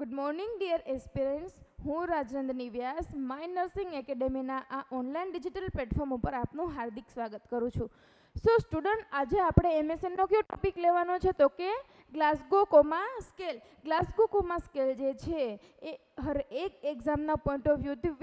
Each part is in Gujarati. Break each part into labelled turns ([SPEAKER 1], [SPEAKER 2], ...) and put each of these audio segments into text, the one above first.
[SPEAKER 1] Good morning dear aspirants. હું રાજનંદની વ્યાસ માય નર્સિંગ એકેડેમીના આ ઓનલાઈન ડિજિટલ પ્લેટફોર્મ ઉપર આપનું હાર્દિક સ્વાગત કરું છું. સો સ્ટુડન્ટ, આજે આપણે એમએસએનનો કયો ટોપિક લેવાનો છે તો કે Glasgow coma scale. Glasgow coma scale જે છે એ હર એક એક્ઝામના પોઈન્ટ ઓફ વ્યૂથી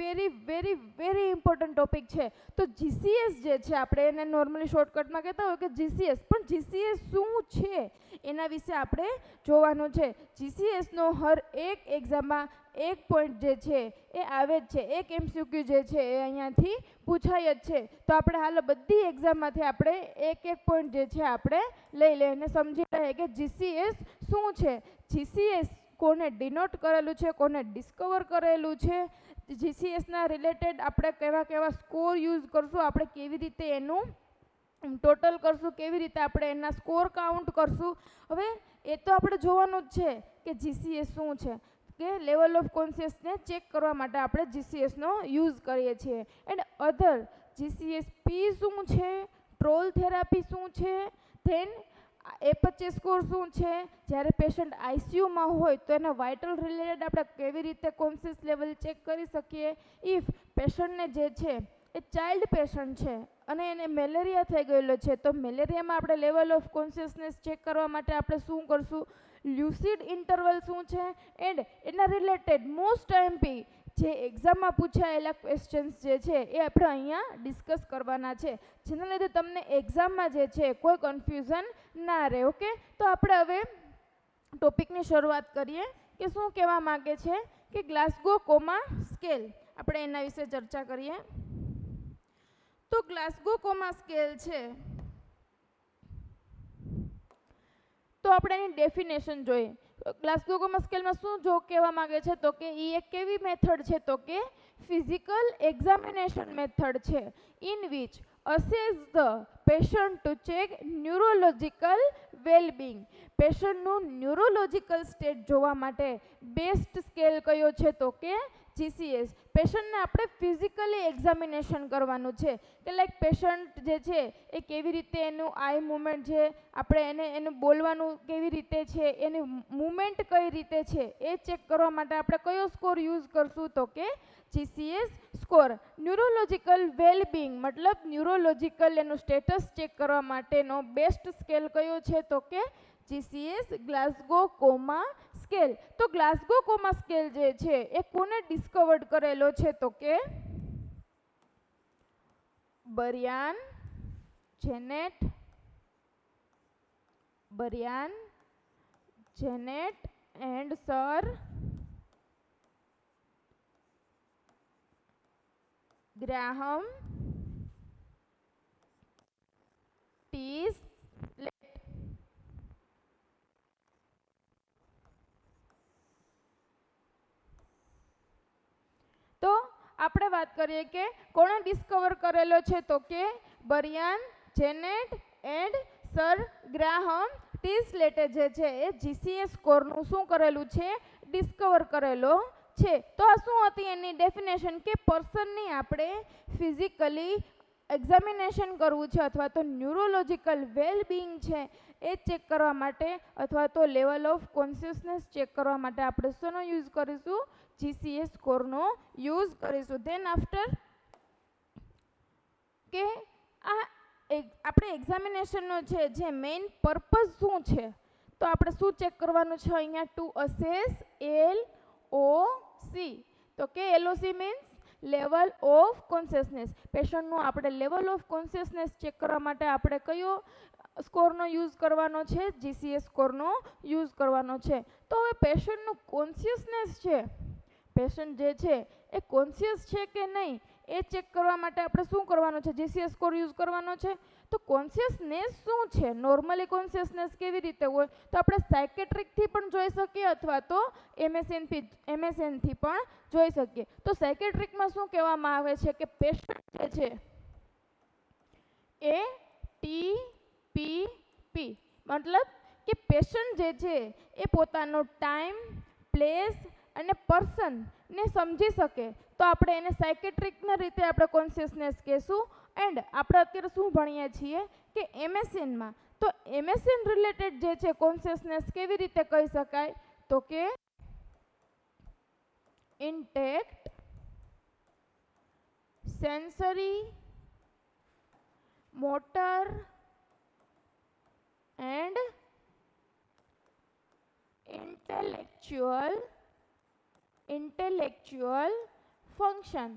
[SPEAKER 1] વેરી ઇમ્પોર્ટન્ટ ટોપિક છે. તો જીસીએસ જે છે, આપણે એને નોર્મલી શોર્ટકટમાં કહેતા હોય કે જીસીએસ, પણ જીસીએસ શું છે એના વિશે આપણે જોવાનું છે. જીસીએસનો હર એક એક્ઝામમાં એક પોઈન્ટ જે છે એ આવે જ છે, એક એમસીક્યુ જે છે એ અહીંયાથી પૂછાય જ છે. તો આપણે હાલ બધી એક્ઝામમાંથી આપણે એક પોઈન્ટ જે છે આપણે લઈ લઈએ અને સમજી લઈએ કે જીસીએસ શું છે, જીસીએસ કોને ડિનોટ કરેલું છે, કોને ડિસ્કવર કરેલું છે, જીસીએસના રિલેટેડ આપણે કેવા કેવા સ્કોર યુઝ કરશું, આપણે કેવી રીતે એનું ટોટલ કરશું, કેવી રીતે આપણે એના સ્કોર કાઉન્ટ કરશું. હવે એ તો આપણે જોવાનું જ છે કે જીસીએસ શું છે, કે લેવલ ઓફ કોન્શિયસને ચેક કરવા માટે આપણે જીસીએસનો યુઝ કરીએ છીએ. એન્ડ અધર જીસીએસ પી શું છે, ટ્રોલ થેરાપી શું છે, ધેન A25 સ્કોર શું છે, જ્યારે પેશન્ટ આઈસીયુમાં હોય તો એના વાઇટલ રિલેટેડ આપણે કેવી રીતે કોન્શિયસ લેવલ ચેક કરી શકીએ. ઇફ પેશન્ટને જે છે એ ચાઇલ્ડ પેશન્ટ છે અને એને મેલેરિયા થઈ ગયેલો છે, તો મેલેરિયામાં આપણે લેવલ ઓફ કોન્શિયસનેસ ચેક કરવા માટે આપણે શું કરશું, લ્યુસિડ ઇન્ટરવલ શું છે, એન્ડ એના રિલેટેડ મોસ્ટ એમપી જે એક્ઝામમાં પૂછાયેલા ક્વેશ્ચન્સ જે છે એ આપણે અહીંયા ડિસ્કસ કરવાના છે, જેના લીધે તમને એક્ઝામમાં જે છે કોઈ કન્ફ્યુઝન ના રહે. ઓકે, તો આપણે હવે ટોપિકની શરૂઆત કરીએ કે શું કહેવા માગે છે કે ગ્લાસગો કોમા સ્કેલ. આપણે એના વિશે ચર્ચા કરીએ. તો ગ્લાસગો કોમા સ્કેલ છે, તો આપણે એની ડેફિનેશન જોઈએ. ગ્લાસગો કોમા સ્કેલમાં શું જો કહેવા માંગે છે તો કે એ એક કેવી મેથડ છે તો કે ફિઝિકલ એક્ઝામિનેશન મેથડ છે, in which assess the patient to check neurological well-being. પેશન્ટનું ન્યુરોલોજિકલ સ્ટેટ જોવા માટે બેસ્ટ સ્કેલ કયો છે તો કે જીસીએસ. પેશન્ટને આપણે ફિઝિકલી એક્ઝામિનેશન કરવાનું છે કે લાઈક પેશન્ટ જે છે એ કેવી રીતે એનું આઈ મુવમેન્ટ છે, આપણે એનું બોલવાનું કેવી રીતે છે, એની મુવમેન્ટ કઈ રીતે છે એ ચેક કરવા માટે આપણે કયો સ્કોર યુઝ કરશું તો કે જીસીએસ સ્કોર. ન્યુરોલોજિકલ વેલબિંગ મતલબ ન્યુરોલોજિકલ એનું સ્ટેટસ ચેક કરવા માટેનો બેસ્ટ સ્કેલ કયો છે તો કે જીસીએસ ગ્લાસગો કોમા સ્કેલ. તો ગ્લાસગો કોમા સ્કેલ જે છે એ કોને ડિસ્કવર્ડ કરેલો છે તો કે બરિયાન જેનેટ એન્ડ સર ગ્રાહમ ટીસલેટ. તો આપણે વાત કરીએ કે કોણે ડિસ્કવર કરેલો છે તો કે બરિયાન જેનેટ એન્ડ સર ગ્રાહમ ટીસલેટે જે છે એ જીસીએસ સ્કોરનું શું કરેલું છે, ડિસ્કવર કરેલો છે. તો આ શું હતી એની ડેફિનેશન કે પર્સનની આપણે ફિઝિકલી એક્ઝામિનેશન કરવું છે અથવા તો ન્યુરોલોજિકલ વેલબિંગ છે એ ચેક કરવા માટે અથવા તો લેવલ ઓફ કોન્શિયસનેસ ચેક કરવા માટે આપણે શેનો યુઝ કરીશું, જીસીએસ સ્કોરનો યુઝ કરીશું. ધેન આફ્ટર કે આ આપણે એક્ઝામિનેશનનો છે જે મેઇન પર્પઝ શું છે, તો આપણે શું ચેક કરવાનું છે અહીંયા, ટુ અસેસ LOC. તો કે LOC means level of consciousness. પેશન્ટનું આપણે લેવલ ઓફ કોન્શિયસનેસ ચેક કરવા માટે આપણે કયો સ્કોરનો યુઝ કરવાનો છે, જીસીએસ સ્કોરનો યુઝ કરવાનો છે. તો હવે પેશન્ટનું કોન્શિયસનેસ છે, પેશન્ટ જે છે એ કોન્શિયસ છે કે નહીં એ ચેક કરવા માટે આપણે શું કરવાનું છે, જીસીએસ સ્કોર યુઝ કરવાનો છે. તો કોન્શિયસનેસ શું છે, નોર્મલી કોન્શિયસનેસ કેવી રીતે હોય, તો આપણે સાયકેટ્રિકથી પણ જોઈ શકીએ અથવા તો એમએસએનથી પણ જોઈ શકીએ. તો સાયકેટ્રિકમાં શું કહેવામાં આવે છે કે પેશન્ટ જે છે એ TPP મતલબ કે પેશન્ટ જે છે એ પોતાનો ટાઈમ, પ્લેસ અને પર્સનને સમજી શકે તો આપણે એને સાયકેટ્રિકના રીતે આપણે કોન્શિયસનેસ કહેશું. એન્ડ આપણે અત્યારે શું ભણીએ છીએ કે એમએસએનમાં, તો એમએસએન રિલેટેડ જે છે કોન્શિયસનેસ કેવી રીતે કહી શકાય તો કે intact sensory, motor and intellectual function.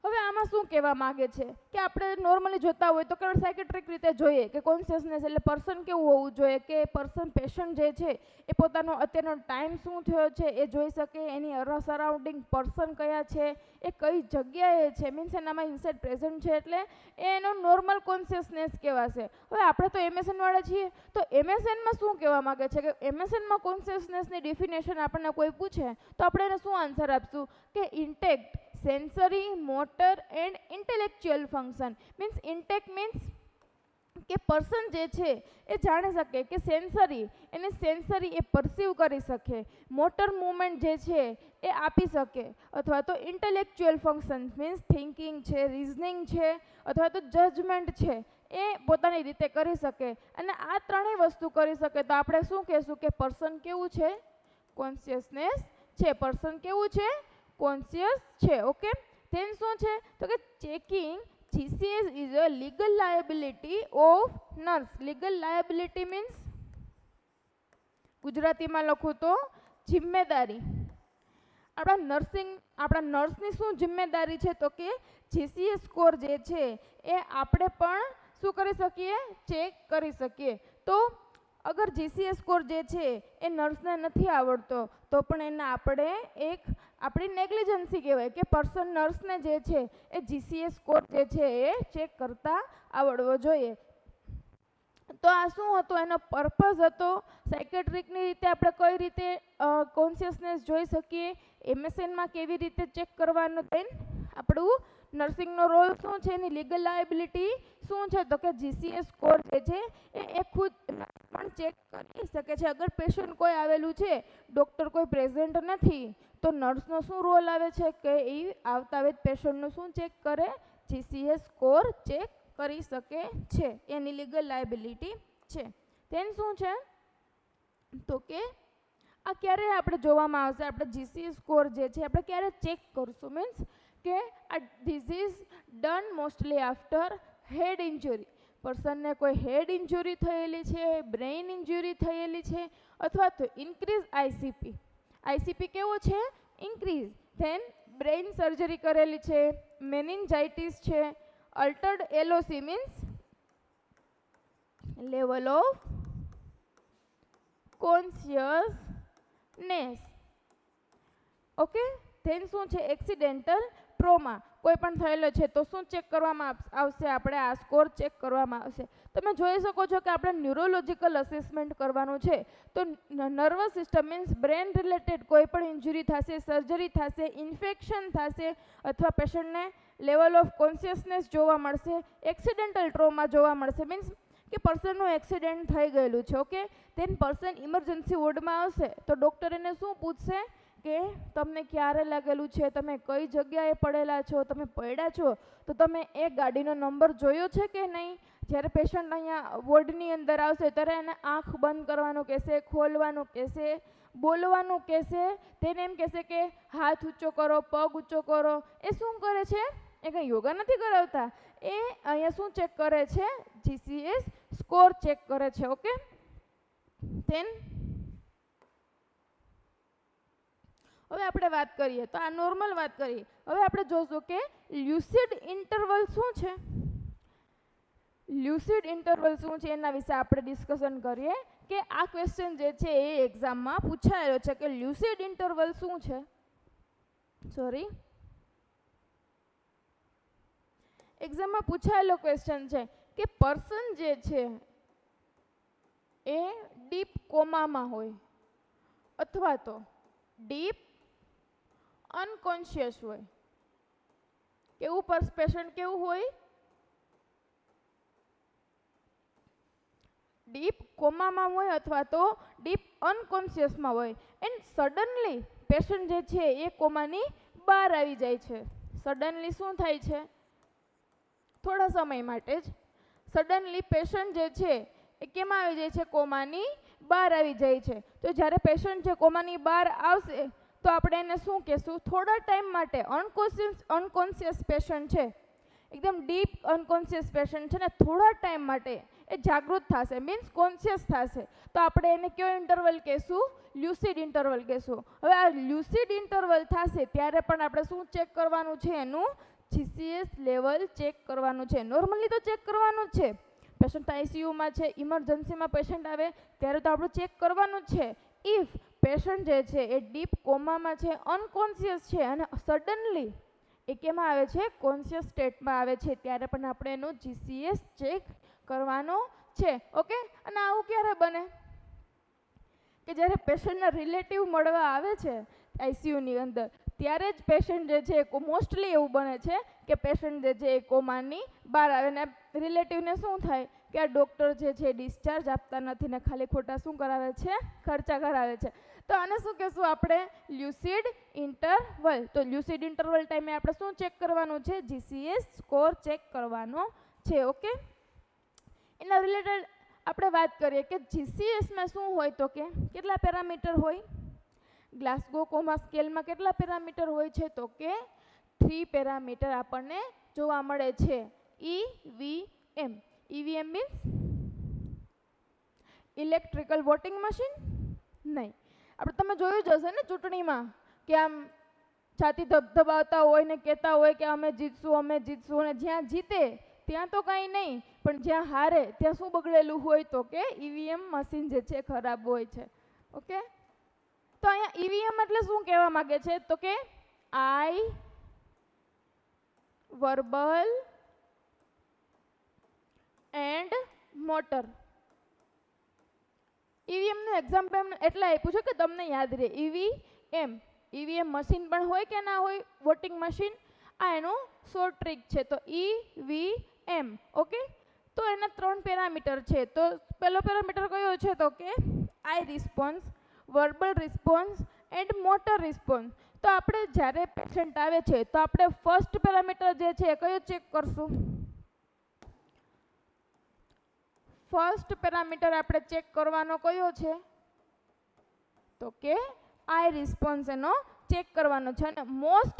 [SPEAKER 1] હવે આમાં શું કહેવા માંગે છે કે આપણે નોર્મલી જોતા હોય તો કે સાયકેટ્રિક રીતે જોઈએ કે કોન્શિયસનેસ એટલે પર્સન કેવું હોવું જોઈએ કે પર્સન પેશન્ટ જે છે એ પોતાનો અત્યારનો ટાઈમ શું થયો છે એ જોઈ શકે, એની સરાઉન્ડિંગ પર્સન કયા છે, એ કઈ જગ્યાએ છે, મીન્સ એનામાં ઇનસાઇડ પ્રેઝન્ટ છે, એટલે એ એનો નોર્મલ કોન્શિયસનેસ કહેવાશે. હવે આપણે તો એમએસએન વાળા છીએ તો એમએસએનમાં શું કહેવા માંગે છે કે એમએસએનમાં કોન્શિયસનેસની ડેફિનેશન આપણને કોઈ પૂછે તો આપણે એને શું આન્સર આપશું કે intact sensory, motor and intellectual function. Means intact means કે પર્સન જે છે એ જાણી શકે કે સેન્સરી, એને સેન્સરી એ પરસીવ કરી શકે, મોટર મૂવમેન્ટ જે છે એ આપી શકે, અથવા તો ઇન્ટેલેક્ચ્યુઅલ ફંક્શન મીન્સ થિંકિંગ છે, રિઝનિંગ છે, અથવા તો જજમેન્ટ છે એ પોતાની રીતે કરી શકે. અને આ ત્રણેય વસ્તુ કરી શકે તો આપણે શું કહેશું કે પર્સન કેવું છે? કોન્શિયસનેસ છે. પર્સન કેવું છે? કોન્શિયસ છે. ઓકે, ધેન શું છે તો કે checking GCS is a legal liability of nurse. Legal liability means ગુજરાતીમાં લખું તો જિમ્મેદારી. આપણા નર્સની શું જિમ્મેદારી છે તો કે GCS સ્કોર જે છે એ આપણે પણ શું કરી શકીએ? ચેક કરી શકીએ. તો અગર GCS સ્કોર જે છે એ નર્સને નથી આવડતો તો પણ એને આપણે આપણી નેગ્લિજન્સી કહેવાય કે પર્સન નર્સને જે છે એ GCS સ્કોર જે છે એ ચેક કરતા આવડવો જોઈએ. તો આ શું હતું? એનો પર્પઝ હતો સાયકેટ્રિકની રીતે આપણે કઈ રીતે કોન્શિયસનેસ જોઈ શકીએ, એમએસએનમાં કેવી રીતે ચેક કરવાનું, દેન આપણું નર્સિંગનો રોલ શું છે, એની લીગલ લાયબિલિટી શું છે તો કે GCS સ્કોર જે છે એ ખુદ પણ ચેક કરી શકે છે. અગર પેશન્ટ કોઈ આવેલું છે, ડૉક્ટર કોઈ પ્રેઝન્ટ નથી તો નર્સનો શું રોલ આવે છે કે એ આવતા વેત પેશન્ટનું શું ચેક કરે? GCS સ્કોર ચેક કરી શકે છે, એની લીગલ લાયબિલિટી છે. તેન શું છે તો કે આ ક્યારે આપણે જોવામાં આવશે? આપણે GCS સ્કોર જે છે આપણે ક્યારે ચેક કરશું? મીન્સ કે આ this is done mostly after head injury. પર્સનને કોઈ હેડ ઇન્જરી થયેલી છે, બ્રેઇન ઇન્જરી થયેલી છે, અથવા તો ઇન્ક્રીઝ ICP. ICP કેવો છે? ઇન્ક્રીઝ. ધેન બ્રેઇન સર્જરી કરેલી છે, મેનિન્જાઇટિસ છે, altered LOC means level of consciousness. Okay, then શું છે? એક્સિડેન્ટલ ટ્રોમા કોઈ પણ થયેલો છે તો શું ચેક કરવામાં આવશે? આપણે આ સ્કોર ચેક કરવામાં આવશે. તમે જોઈ શકો છો કે આપણે ન્યુરોલોજિકલ અસેસમેન્ટ કરવાનું છે તો nervous system means brain related કોઈ પણ ઇન્જરી થશે, સર્જરી થશે, ઇન્ફેક્શન થશે, અથવા પેશન્ટને લેવલ ઓફ કોન્શિયસનેસ જોવા મળશે, એક્સિડેન્ટલ ટ્રોમા જોવા મળશે મીન્સ કે પર્સનનું એક્સિડન્ટ થઈ ગયેલું છે. ઓકે, ધેન પર્સન ઇમરજન્સી વોર્ડમાં આવશે તો ડૉક્ટર એને શું પૂછશે કે તમને ક્યારે લાગેલું છે, તમે કઈ જગ્યાએ પડેલા છો, તમે પડ્યા છો તો તમે એ ગાડીનો નંબર જોયો છે કે નહીં. જ્યારે પેશન્ટ અહીંયા વોર્ડની અંદર આવશે ત્યારે એને આંખ બંધ કરવાનું કહેશે, ખોલવાનું કહેશે, બોલવાનું કહેશે, તેને એમ કહેશે કે હાથ ઊંચો કરો, પગ ઊંચો કરો. એ શું કરે છે? એ કંઈ યોગા નથી કરાવતા, એ અહીંયા શું ચેક કરે છે? GCS સ્કોર ચેક કરે છે. ઓકે, ધેન હવે આપણે વાત કરીએ તો આ નોર્મલ વાત કરીએ. હવે આપણે જોશું કે લ્યુસિડ ઇન્ટરવલ શું છે. લ્યુસિડ ઇન્ટરવલ શું છે એના વિશે આપણે ડિસ્કશન કરીએ કે આ ક્વેશ્ચન જે છે એ એક્ઝામમાં પૂછાયેલો છે કે લ્યુસિડ ઇન્ટરવલ શું છે. એક્ઝામમાં પૂછાયેલો ક્વેશ્ચન છે કે પર્સન જે છે એ ડીપ કોમામાં હોય અથવા તો ડીપ અનકોન્શિયસ હોય. કેવું પેશન્ટ કેવું હોય? ડીપ કોમામાં હોય અથવા તો ડીપ અનકોન્શિયસમાં હોય. એન્ડ સડનલી પેશન્ટ જે છે એ કોમાની બહાર આવી જાય છે. સડનલી શું થાય છે? થોડા સમય માટે જ સડનલી પેશન્ટ જે છે એ કેમાં આવી જાય છે? કોમાની બહાર આવી જાય છે. તો જ્યારે પેશન્ટ જે કોમાની બહાર આવશે તો આપણે એને શું કહેશું? થોડા ટાઈમ માટે અનકોન્શિયસ પેશન્ટ છે, એકદમ ડીપ અનકોન્શિયસ પેશન્ટ છે ને, થોડા ટાઈમ માટે એ જાગૃત થશે, મીન્સ કોન્શિયસ થશે, તો આપણે એને કયો ઇન્ટરવલ કહેશું? લ્યુસિડ ઇન્ટરવલ કહેશું. હવે આ લ્યુસિડ ઇન્ટરવલ થશે ત્યારે પણ આપણે શું ચેક કરવાનું છે? એનું જીસીએસ લેવલ ચેક કરવાનું છે. નોર્મલી તો ચેક કરવાનું જ છે. પેશન્ટ આઈસીયુમાં છે, ઇમરજન્સીમાં પેશન્ટ આવે ત્યારે તો આપણું ચેક કરવાનું જ છે. ઇફ પેશન્ટ જે છે એ ડીપ કોમામાં છે, અનકોન્શિયસ છે અને સડનલી એ કેમાં આવે છે? કોન્શિયસ સ્ટેટમાં આવે છે, ત્યારે પણ આપણે એનું જીસીએસ ચેક કરવાનો છે. ઓકે. અને આવું ક્યારે બને? કે જ્યારે પેશન્ટના રિલેટિવ મળવા આવે છે આઈસીયુની અંદર, ત્યારે જ પેશન્ટ જે છે મોસ્ટલી એવું બને છે કે પેશન્ટ જે છે એ કોમાની બહાર આવે ને રિલેટિવને શું થાય કે આ ડૉક્ટર જે છે ડિસ્ચાર્જ આપતા નથી ને ખાલી ખોટા શું કરાવે છે? ખર્ચા કરાવે છે. તો આને શું કહેશું આપણે? લ્યુસિડ ઇન્ટરવલ. તો લ્યુસિડ ઇન્ટરવલ ટાઈમે આપણે શું ચેક કરવાનું છે? જીસીએસ સ્કોર ચેક કરવાનો છે. ઓકે. એના રિલેટેડ આપણે વાત કરીએ કે જીસીએસમાં શું હોય તો કે કેટલા પેરામીટર હોય? ગ્લાસગો કોમા સ્કેલમાં કેટલા પેરામીટર હોય છે? તો કે 3 પેરામીટર આપણને જોવા મળે છે. EVM. EVM means electrical voting machine? નહીં. આપણે તમે જોયું જ હશે ને ચૂંટણીમાં કે આમ છાતી ધબધબાવતા હોય ને કહેતા હોય કે અમે જીતશું, અમે જીતશું, અને જ્યાં જીતે ત્યાં તો કાંઈ નહીં, પણ જ્યાં હારે ત્યાં શું બગડેલું હોય? તો કે ઈવીએમ મશીન જે છે ખરાબ હોય છે. ઓકે. તો અહીંયા ઈવીએમ એટલે શું કહેવા માંગે છે? તો કે આઈ વર્બલ એન્ડ મોટર. ઈવીએમનું એક્ઝામ્પલ એટલે આપ્યું છે કે તમને યાદ રહે. ઈવીએમ મશીન પણ હોય કે ના હોય, વોટિંગ મશીન, આ એનું શોર્ટ ટ્રીક છે. તો ઈવીએમ. ઓકે. તો એના 3 પેરામીટર છે. તો પહેલો પેરામીટર કયો છે? તો કે eye response, verbal response and motor response. તો આપણે જ્યારે પેશન્ટ આવે છે તો આપણે ફર્સ્ટ પેરામીટર જે છે કયો ચેક કરશું? ફર્સ્ટ પેરામીટર આપણે ચેક કરવાનો કયો છે? તો કે આઈ રિસ્પોન્સ એનો ચેક કરવાનો છે. અને મોસ્ટ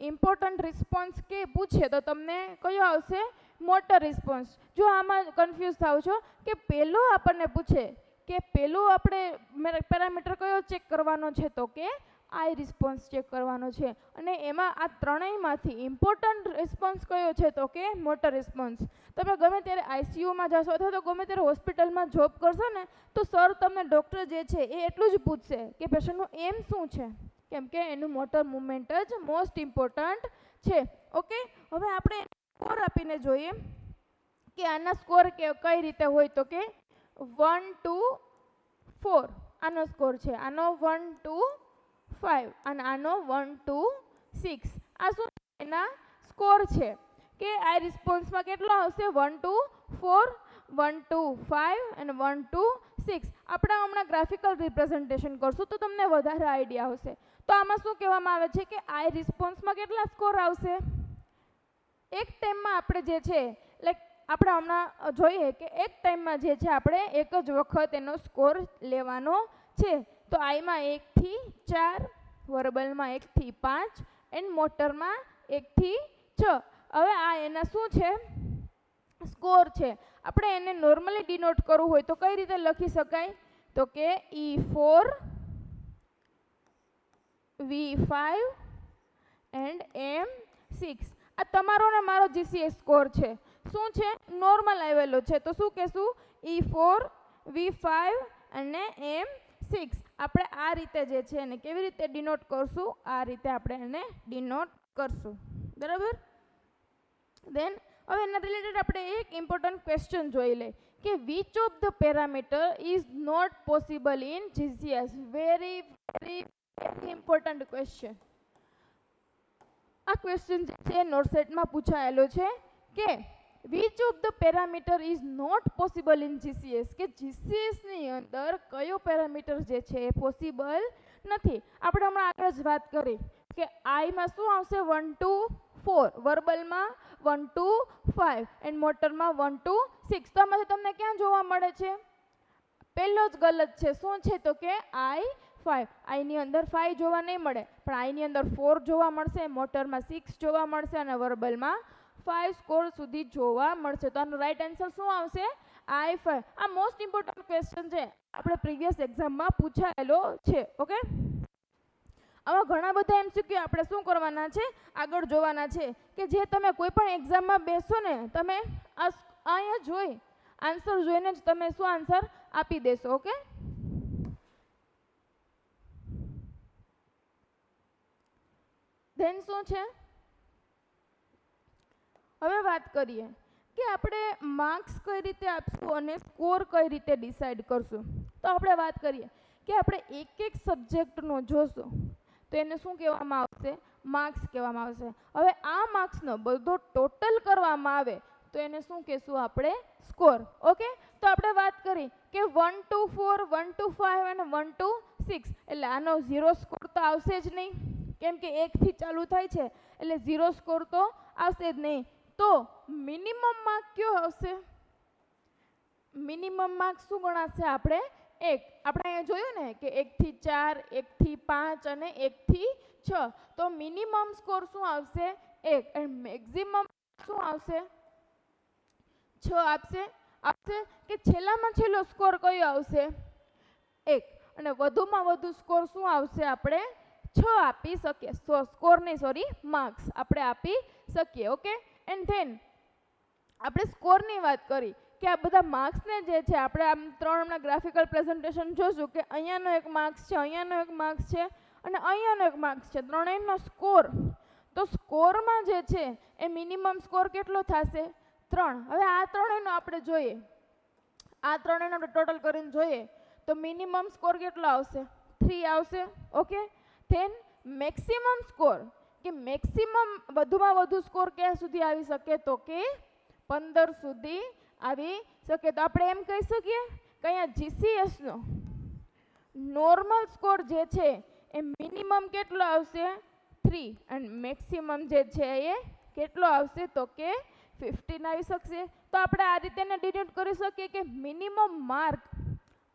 [SPEAKER 1] ઇમ્પોર્ટન્ટ રિસ્પોન્સ કે પૂછે તો તમને કયો આવશે? Motor response. જો આમાં કન્ફ્યુઝ થાવ છો કે પહેલો આપણને પૂછે કે પહેલો આપણે પેરામીટર કયો ચેક કરવાનો છે? તો કે આઈ રિસ્પોન્સ ચેક કરવાનો છે. અને એમાં આ ત્રણેયમાંથી ઇમ્પોર્ટન્ટ રિસ્પોન્સ કયો છે? તો કે મોટર રિસ્પોન્સ. તમે ગમે ત્યારે આઈસીયુમાં જશો અથવા તો ગમે ત્યારે હોસ્પિટલમાં જોબ કરશો ને તો સર તમને ડૉક્ટર જે છે એ એટલું જ પૂછશે કે પેશન્ટનું એમ શું છે, કેમ કે એનું મોટર મુવમેન્ટ જ મોસ્ટ ઇમ્પોર્ટન્ટ છે. ઓકે. હવે આપણે સ્કોર આપીને જોઈએ કે આના સ્કોર કઈ રીતે હોય? તો કે 1 to 4 આનો સ્કોર છે, આનો 1 to 5 અને આનો 1 to 6. આ શું એના સ્કોર છે કે આ રિસ્પોન્સમાં કેટલો આવશે? 1 to 4, 1 to 5 અને 1 to 6. આપણે હમણાં ગ્રાફિકલ રિપ્રેઝન્ટેશન કરશું તો તમને વધારે આઈડિયા આવશે. તો આમાં શું કહેવામાં આવે છે કે આ રિસ્પોન્સમાં કેટલા સ્કોર આવશે? એક ટાઈમમાં આપણે જે છે લાઈક આપણે હમણાં જોઈએ કે એક ટાઈમમાં જે છે આપણે એક જ વખત એનો સ્કોર લેવાનો છે. તો આઈમાં 1 થી 4, વર્બલમાં 1 થી 5 એન્ડ મોટરમાં 1 થી 6. હવે આ એના શું છે? સ્કોર છે. આપણે એને નોર્મલી ડિનોટ કરવું હોય તો કઈ રીતે લખી શકાય? તો કે E4, V5 એન્ડ M6. આ તમારો ને મારો જીસીએસ સ્કોર છે. શું છે? નોર્મલ આવેલો છે. તો શું કહેશું? E4, V5 અને M6. આપણે આ રીતે જે છે એને કેવી રીતે ડિનોટ કરશું? આ રીતે આપણે એને ડિનોટ કરશું. બરાબર? દેન હવે એના રિલેટેડ આપણે એક ઇમ્પોર્ટન્ટ ક્વેશ્ચન જોઈ લઈએ કે which of the parameter is not possible in GCS. Very very very important question. આ ક્વેશ્ચન જે છે નોટસેટમાં પૂછાયેલો છે કે which of the parameter is not possible in GCS. કે જીસીએસની અંદર કયો પેરામીટર જે છે એ પોસિબલ નથી. આપણે હમણાં આગળ જ વાત કરી કે આઈમાં શું આવશે? 1 to 4, વર્બલમાં 1 to 5 એન્ડ મોટરમાં 1 to 6. તો આમાંથી તમને ક્યાં જોવા મળે છે? પહેલો જ ગલત છે. શું છે? તો કે I5. આઈની અંદર 5 જોવા નહીં મળે, પણ આઈની અંદર 4 જોવા મળશે, મોટરમાં 6 જોવા મળશે અને વર્બલમાં 5 સ્કોર સુધી જોવા મળશે. તો આનો રાઈટ આન્સર શું આવશે? I5. આ મોસ્ટ ઇમ્પોર્ટન્ટ ક્વેશ્ચન છે, આપણે પ્રીવિયસ એક્ઝામમાં પૂછાયેલો છે. ઓકે, આવા ઘણા બધા MCQ આપણે શું કરવાના છે, આગળ જોવાના છે, કે જે તમે કોઈ પણ એક્ઝામમાં બેસો ને, તમે અહીંયા જોઈ આન્સર જોઈને જ તમે શું આન્સર આપી દેશો. ઓકે, ધેન શું છે, હવે વાત કરીએ કે આપણે માર્ક્સ કઈ રીતે આપશું અને સ્કોર કઈ રીતે ડિસાઈડ કરશું. તો આપણે વાત કરીએ કે આપણે એક એક સબ્જેક્ટનો જોશું તો એને શું કહેવામાં આવશે? માર્ક્સ કહેવામાં આવશે. હવે આ માર્ક્સનો બધો ટોટલ કરવામાં આવે તો એને શું કહેશું આપણે? સ્કોર. ઓકે, તો આપણે વાત કરી કે 1 to 4, 1 to 5 અને 1 to 6, એટલે આનો 0 સ્કોર તો આવશે જ નહીં, કેમ કે 1 થી ચાલુ થાય છે એટલે 0 સ્કોર તો આવશે જ નહીં. તો મિનિમમ માર્ક કયો આવશે? મિનિમમ માર્ક શું ગણાશે? આપણે 1. આપણે અહીંયા જોયું ને કે 1 થી 4, 1 થી 5 અને 1 થી 6. તો મિનિમમ સ્કોર શું આવશે? 1. એન્ડ મેક્સિમમ શું આવશે? 6 આપશે કે છેલ્લામાં છેલ્લો સ્કોર કયો આવશે? 1. અને વધુમાં વધુ સ્કોર શું આવશે? આપણે 6 આપી શકીએ. સ્કોર નહીં, સોરી, માર્ક્સ આપણે આપી શકીએ. ઓકે, એન્ડ ધેન આપણે સ્કોરની વાત કરી કે આ બધા માર્ક્સને જે છે આપણે આમ 3 હમણાં ગ્રાફિકલ પ્રેઝન્ટેશન જોશું કે અહીંયાનો એક માર્ક્સ છે, અહીંયાનો એક માર્ક્સ છે અને અહીંયાનો એક માર્ક્સ છે, ત્રણેયનો સ્કોર. તો સ્કોરમાં જે છે એ મિનિમમ સ્કોર કેટલો થશે? 3. હવે આ ત્રણેયનો આપણે જોઈએ, આ ત્રણેયનો આપણે ટોટલ કરીને જોઈએ તો મિનિમમ સ્કોર કેટલો આવશે? 3 આવશે. ઓકે, ધેન મેક્સિમમ સ્કોર, કે મેક્સિમમ વધુમાં વધુ સ્કોર ક્યાં સુધી આવી શકે? તો કે 15 સુધી આવી શકે. તો આપણે એમ કહી શકીએ કે અહીંયા GCSનો નોર્મલ સ્કોર જે છે એ મિનિમમ કેટલો આવશે? 3 અને મેક્સિમમ જે છે એ કેટલો આવશે? તો કે 15 આવી શકશે. તો આપણે આ રીતે ડિનોટ કરી શકીએ કે મિનિમમ માર્ક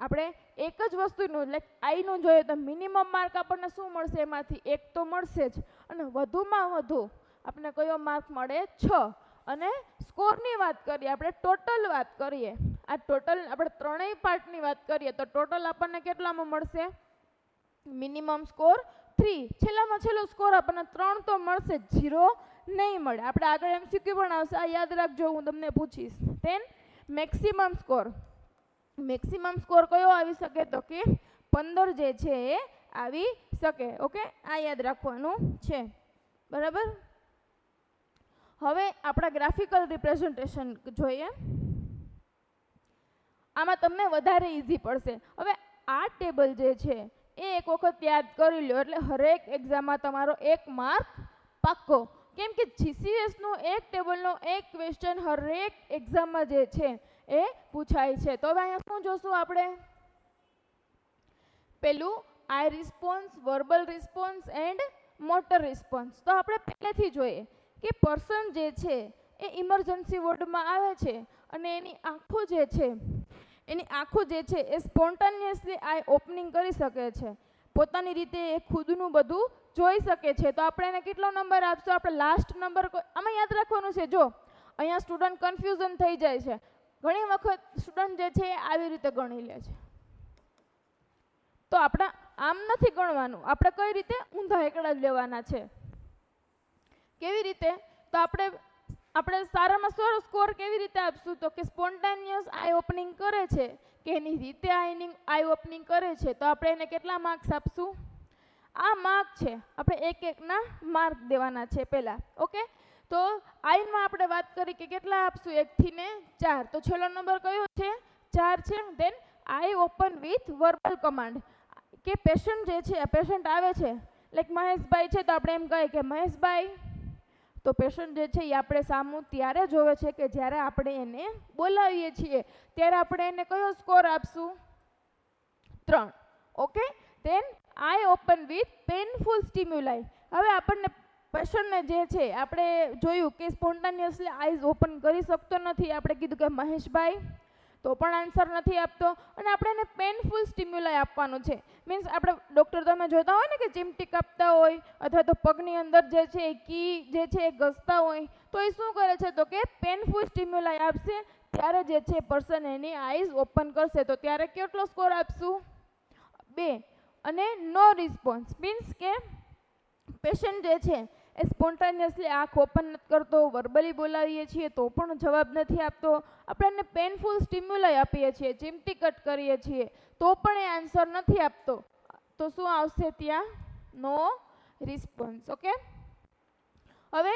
[SPEAKER 1] આપણે એક જ વસ્તુનું એટલે આઈનું જોઈએ તો મિનિમમ માર્ક આપણને શું મળશે? એમાંથી 1 તો મળશે જ, અને વધુમાં વધુ આપણને કયો માર્ક મળે? 6. અને સ્કોરની વાત કરીએ, આપણે ટોટલ વાત કરીએ, આ ટોટલ આપણે ત્રણેય પાર્ટની વાત કરીએ તો ટોટલ આપણને કેટલામાં મળશે? Minimum score 3. છેલ્લામાં છેલ્લો સ્કોર આપણને 3 તો મળશે, 0 નહીં મળે. આપણે આગળ MCQ પણ આવશે, આ યાદ રાખજો, હું તમને પૂછીશ. Then maximum score, maximum score કયો આવી શકે? તો કે 15 જે છે એ આવી શકે. ઓકે, આ યાદ રાખવાનું છે, બરાબર. હવે આપણા ગ્રાફિકલ રિપ્રેઝન્ટેશન જોઈએ, આમાં તમને વધારે ઇઝી પડશે. હવે આ ટેબલ જે છે એ એક વખત યાદ કરી લો એટલે હરેક એક્ઝામમાં તમારો 1 માર્ક પાક્કો, કેમ કે GCSનું એક ટેબલનો એક ક્વેશ્ચન હરેક એક્ઝામમાં જે છે એ પૂછાય છે. તો હવે અહીંયા શું જોશું આપણે? પેલું eye response, verbal response and motor response. તો આપણે પહેલેથી જોઈએ કે પર્સન જે છે એ ઇમરજન્સી વોર્ડમાં આવે છે અને એની આંખો જે છે એ સ્પોન્ટાનિયસલી આઈ ઓપનિંગ કરી શકે છે, પોતાની રીતે એ ખુદનું બધું જોઈ શકે છે. તો આપણે એને કેટલો નંબર આપશું? આપણે લાસ્ટ નંબર આમાં યાદ રાખવાનું છે. જો અહીંયા સ્ટુડન્ટ કન્ફ્યુઝન થઈ જાય છે, ઘણી વખત સ્ટુડન્ટ જે છે એ આવી રીતે ગણી લે છે. તો આપણે આમ નથી ગણવાનું, આપણે કઈ રીતે? ઊંધા એકડા લેવાના છે. કેવી રીતે? તો આપણે સારામાં સારો સ્કોર કેવી રીતે આપશું? તો કે સ્પોન્ટાનિયસ આઈ ઓપનિંગ કરે છે કે એની રીતે આઈ ઓપનિંગ કરે છે, તો આપણે એને કેટલા માર્ક્સ આપશું? આ માર્ક છે, આપણે એક એકના માર્ક દેવાના છે પહેલા. ઓકે, તો આઈમાં આપણે વાત કરી કે કેટલા આપશું? 1 થી ને 4. તો છેલ્લો નંબર કયો છે? 4 છે. Than I open with verbal command, કે પેશન્ટ જે છે, પેશન્ટ આવે છે, લાઈક મહેશભાઈ છે, તો આપણે એમ કહીએ કે મહેશભાઈ. તો પેશન્ટ જે છે એ આપણે સામું ત્યારે જોવે છે કે જ્યારે આપણે એને બોલાવીએ છીએ, ત્યારે આપણે એને કયો સ્કોર આપશું? 3. Okay, than I open with painful stimuli. હવે આપણને પેશન્ટને જે છે આપણે જોયું કે સ્પોન્ટાનિયસલી આઈઝ ઓપન કરી શકતો નથી. આપણે કીધું કે મહેશભાઈ, તો પણ આન્સર નથી આપતો. અને આપણે એને પેનફુલ સ્ટિમ્યુલાઈ આપવાનું છે. મીન્સ આપણે ડૉક્ટર તમે જોતા હોય ને કે ચીમટી કાપતા હોય અથવા તો પગની અંદર જે છે એ કી જે છે એ ઘસતા હોય, તો એ શું કરે છે તો કે પેનફુલ સ્ટિમ્યુલાઈ આપશે ત્યારે જે છે પર્સન એની આઈઝ ઓપન કરશે. તો ત્યારે કેટલો સ્કોર આપશું? 2. અને નો રિસ્પોન્સ મીન્સ કે પેશન્ટ જે છે એ સ્પોન્ટાનિયસલી આંખ ઓપન નથી કરતો, વર્બલી બોલાવીએ છીએ તો પણ જવાબ નથી આપતો, આપણે એને પેનફુલ સ્ટિમ્યુલાઈ આપીએ છીએ, ચીમટી કટ કરીએ છીએ તો પણ એ આન્સર નથી આપતો, તો શું આવશે ત્યાં? નો રિસ્પોન્સ. ઓકે. હવે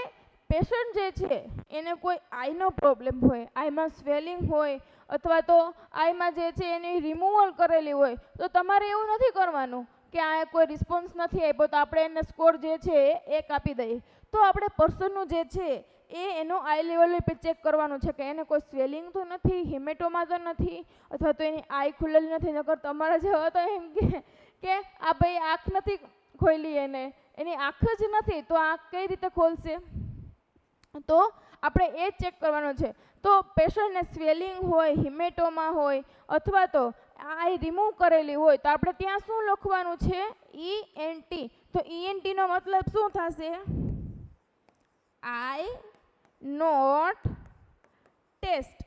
[SPEAKER 1] પેશન્ટ જે છે એને કોઈ આઈનો પ્રોબ્લેમ હોય, આઈમાં સ્વેલિંગ હોય અથવા તો આઈમાં જે છે એની રિમૂવલ કરેલી હોય, તો તમારે એવું નથી કરવાનું કે આ કોઈ રિસ્પોન્સ નથી આપ્યો તો આપણે એને સ્કોર જે છે એ 1 આપી દઈએ. તો આપણે પર્સનનું જે છે એ એનું આઈ લેવલ પર ચેક કરવાનું છે કે એને કોઈ સ્વેલિંગ તો નથી, હિમેટોમા તો નથી, અથવા તો એની આઈ ખુલેલી નથી. નકર તમારા જેવા તો એમ કે આ ભાઈ આંખ નથી ખોલી, એની આંખ જ નથી, તો આંખ કઈ રીતે ખોલશે? તો આપણે એ ચેક કરવાનું છે. તો પેશન્ટને સ્વેલિંગ હોય, હિમેટોમા હોય અથવા તો આઈ રિમૂવ કરેલી હોય તો આપણે ત્યાં શું લખવાનું છે? ENT. તો ENTનો મતલબ શું થશે? I not test.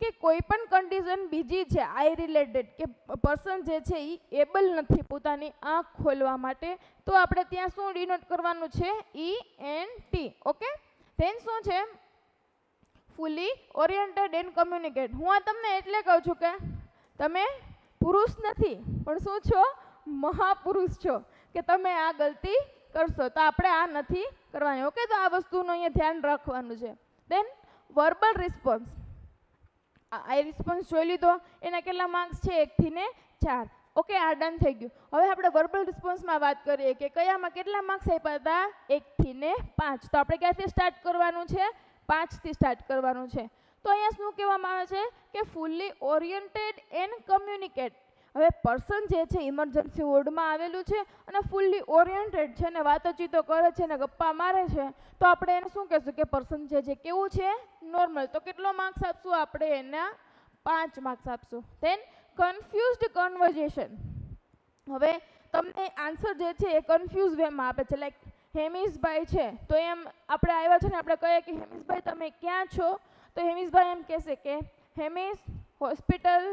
[SPEAKER 1] કે કોઈ પણ કન્ડિશન બીજી છે આઈ રિલેટેડ કે પર્સન જે છે એ એબલ નથી પોતાની આંખ ખોલવા માટે, તો આપણે ત્યાં શું ડિનોટ કરવાનું છે? ENT. ઓકે. ધેન શું છે? ફૂલી ઓરિએન્ટેડ એન્ડ કમ્યુનિકેટ. હું આ તમને એટલે કહું છું કે તમે પુરુષ નથી પણ શું છો? મહાપુરુષ છો કે તમે આ ગલતી કરશો, તો આપણે આ નથી કરવાની. ઓકે. તો આ વસ્તુનું અહીંયા ધ્યાન રાખવાનું છે. દેન વર્બલ રિસ્પોન્સ. આઈ રિસ્પોન્સ જોઈ લીધો, એના કેટલા માર્ક્સ છે? 1 થી ને 4. ઓકે, આ ડન થઈ ગયું. હવે આપણે વર્બલ રિસ્પોન્સમાં વાત કરીએ કે કયામાં કેટલા માર્ક્સ આપ્યા હતા? 1 થી ને 5. તો આપણે ક્યાંથી સ્ટાર્ટ કરવાનું છે? 5 થી સ્ટાર્ટ કરવાનું છે. તો અહીંયા શું કહેવામાં આવે છે કે ફૂલી ઓરિએન્ટેડ એન્ડ કમ્યુનિકેટ. હવે પર્સન જે છે ઇમરજન્સી વોર્ડમાં આવેલું છે અને ફૂલી ઓરિએન્ટેડ છે ને વાતચીતો કરે છે ને ગપ્પા મારે છે, તો આપણે એને શું કહેશું કે પર્સન જે કેવું છે? નોર્મલ. તો કેટલો માર્ક્સ આપશું આપણે? એના 5 માર્ક્સ આપશું. Then confused conversation. હવે તમને આન્સર જે છે એ કન્ફ્યુઝ વેમાં આપે છે. લાઈક હેમિશભાઈ છે તો એમ આપણે આવ્યા છે ને આપણે કહીએ કે હેમિશભાઈ તમે ક્યાં છો? તો હેમિશભાઈ એમ કહેશે કે હેમિશ હોસ્પિટલ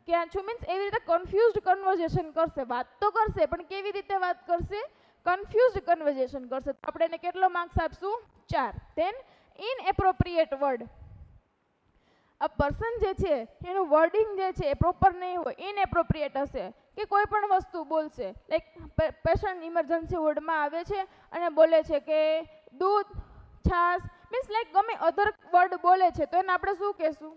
[SPEAKER 1] ક્યાં છો? મીન્સ એવી રીતે કન્ફ્યુઝડ કન્વર્ઝેશન કરશે. વાત તો કરશે પણ કેવી રીતે વાત કરશે? કન્ફ્યુઝડ કન્વર્ઝેશન કરશે. તો આપણે એને કેટલો માર્ક્સ આપશું? 4. Then inappropriate word. આ પર્સન જે છે એનું વર્ડિંગ જે છે એ પ્રોપર નહીં હોય, ઇનએપ્રોપ્રિએટ હશે કે કોઈ પણ વસ્તુ બોલશે. લાઈક પેશન્ટ ઇમરજન્સી વોર્ડમાં આવે છે અને બોલે છે કે દૂધ, છાશ, મીન્સ લાઈક ગમે અધર વર્ડ બોલે છે તો એને આપણે શું કહેશું?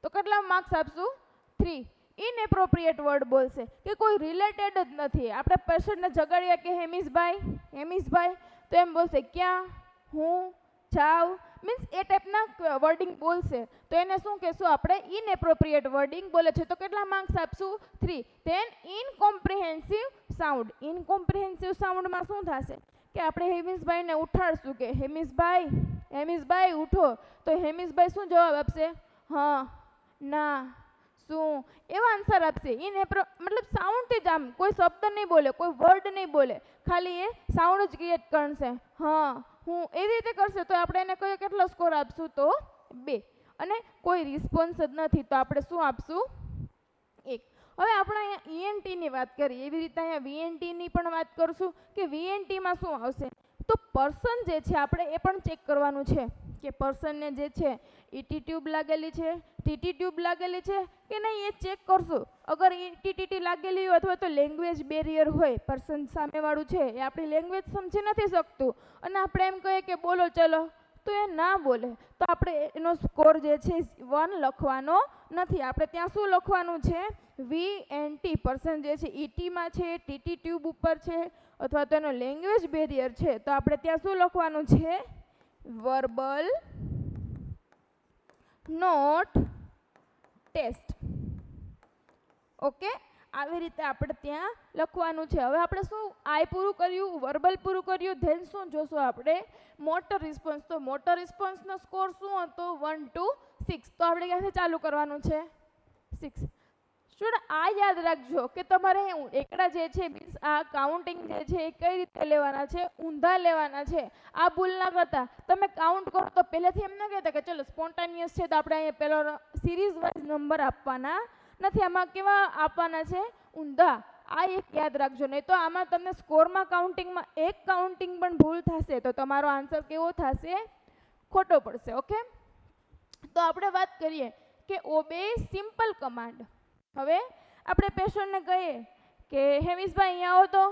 [SPEAKER 1] તો કેટલા માર્ક્સ આપશું? 3. ઇનએપ્રોપ્રિએટ વર્ડ બોલશે કે કોઈ રિલેટેડ જ નથી. આપણે પેશન્ટને જગાડીએ કે હેમિશભાઈ, તો એમ બોલશે ક્યાં, હું, જાઉં, મીન્સ એ ટાઈપના વર્ડિંગ બોલશે તો એને શું કહેશું આપણે? ઇનએપ્રોપ્રિએટ વર્ડિંગ બોલે છે. તો કેટલા માર્ક્સ આપશું? 3. Than ઇનકોમ્પ્રિહેન્સિવ sound. ઇનકોમ્પ્રિહેન્સિવ સાઉન્ડમાં શું થશે કે આપણે હેમિશભાઈને ઉઠાડશું કે હેમિશભાઈ ઉઠો, તો હેમિશભાઈ શું જવાબ આપશે? હા, ના, શું, એવા આન્સર આપશે. મતલબ સાઉન્ડથી જ, આમ કોઈ શબ્દ નહીં બોલે, કોઈ વર્ડ નહીં બોલે, ખાલી એ સાઉન્ડ જ ક્રિએટ કરશે. હા, હું, એવી રીતે કરશે તો આપણે એને કયો કેટલો સ્કોર આપશું? તો 2. અને કોઈ રિસ્પોન્સ જ નથી તો આપણે શું આપશું? 1. હવે આપણે અહીંયા ENTની વાત કરીએ, એવી રીતે અહીંયા VNTની પણ વાત કરશું કે VNTમાં શું આવશે? તો પર્સન જે છે આપણે એ પણ ચેક કરવાનું છે કે પર્સનને જે છે ET ટ્યુબ લાગેલી છે, TT ટ્યુબ લાગેલી છે કે નહીં, એ ચેક કરશું. અગર TT લાગેલી હોય અથવા તો લેંગ્વેજ બેરિયર હોય, પર્સન સામેવાળું છે એ આપણી લેંગ્વેજ સમજી નથી શકતું અને આપણે એમ કહીએ કે બોલો ચલો, તો એ ના બોલે તો આપણે એનો સ્કોર જે છે 1 લખવાનો નથી. આપણે ત્યાં શું લખવાનું છે? VNT. પર્સન જે છે ETમાં છે, TT ટ્યુબ ઉપર છે અથવા તો એનો લેંગ્વેજ બેરિયર છે, તો આપણે ત્યાં શું લખવાનું છે? Verbal not test. ઓકે, આવી રીતે આપણે ત્યાં લખવાનું છે. હવે આપણે શું આઈ પૂરું કર્યું, વર્બલ પૂરું કર્યું, ધેન શું જોશું આપણે મોટર રિસ્પોન્સ. તો મોટર રિસ્પોન્સનો સ્કોર શું હતો 1 to 6. તો આપણે ક્યાંથી ચાલુ કરવાનું છે 6. સ્ટુડન્ટ આ યાદ રાખજો કે તમારે એકડા જે છે મીન્સ આ કાઉન્ટિંગ જે છે એ કઈ રીતે લેવાના છે, ઊંધા લેવાના છે. આ ભૂલ ના કરતા. તમે કાઉન્ટ કરો તો પહેલેથી એમ ના કહેતા કે ચલો સ્પોન્ટાનિયસ છે તો આપણે અહીંયા પેલો સિરીઝ વાઇઝ નંબર આપવાના નથી. આમાં કેવા આપવાના છે ઊંધા. આ એક યાદ રાખજો, નહીં તો આમાં તમને સ્કોરમાં કાઉન્ટિંગમાં એક કાઉન્ટિંગ પણ ભૂલ થશે તો તમારો આન્સર કેવો થશે, ખોટો પડશે. ઓકે, તો આપણે વાત કરીએ કે ઓબે સિમ્પલ કમાન્ડ. હવે આપણે પેશન્ટને કહીએ કે હેમિશભાઈ અહીંયા આવો તો,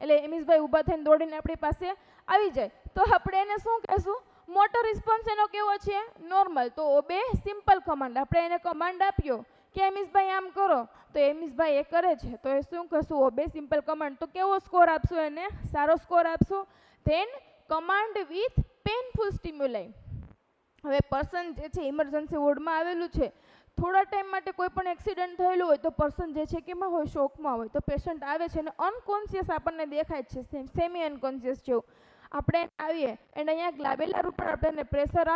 [SPEAKER 1] એટલે હેમિશભાઈ ઊભા થઈને દોડીને આપણી પાસે આવી જાય તો આપણે એને શું કહેશું, મોટર રિસ્પોન્સ એનો કેવો છે નોર્મલ. તો ઓબે સિમ્પલ કમાન્ડ. આપણે એને કમાન્ડ આપ્યો કે હેમિશભાઈ આમ કરો તો હેમિશભાઈ એ કરે છે તો એ શું કહેશું ઓબે સિમ્પલ કમાન્ડ. તો કેવો સ્કોર આપશું એને, સારો સ્કોર આપશું. Then command with painful stimuli. હવે પર્સન જે છે ઇમરજન્સી વોર્ડમાં આવેલું છે, થોડા ટાઈમ માટે કોઈ પણ એક્સિડન્ટ થયેલું હોય તો પર્સન જે છે કેમાં હોય, શોકમાં હોય. તો પેશન્ટ આવે છે અને અનકોન્શિયસ આપણને દેખાય છે, સેમી અનકોન્શિયસ જેવું. આપણે આવીએ અને અહીંયા ગ્લાબેલર ઉપર આપણે પ્રેશર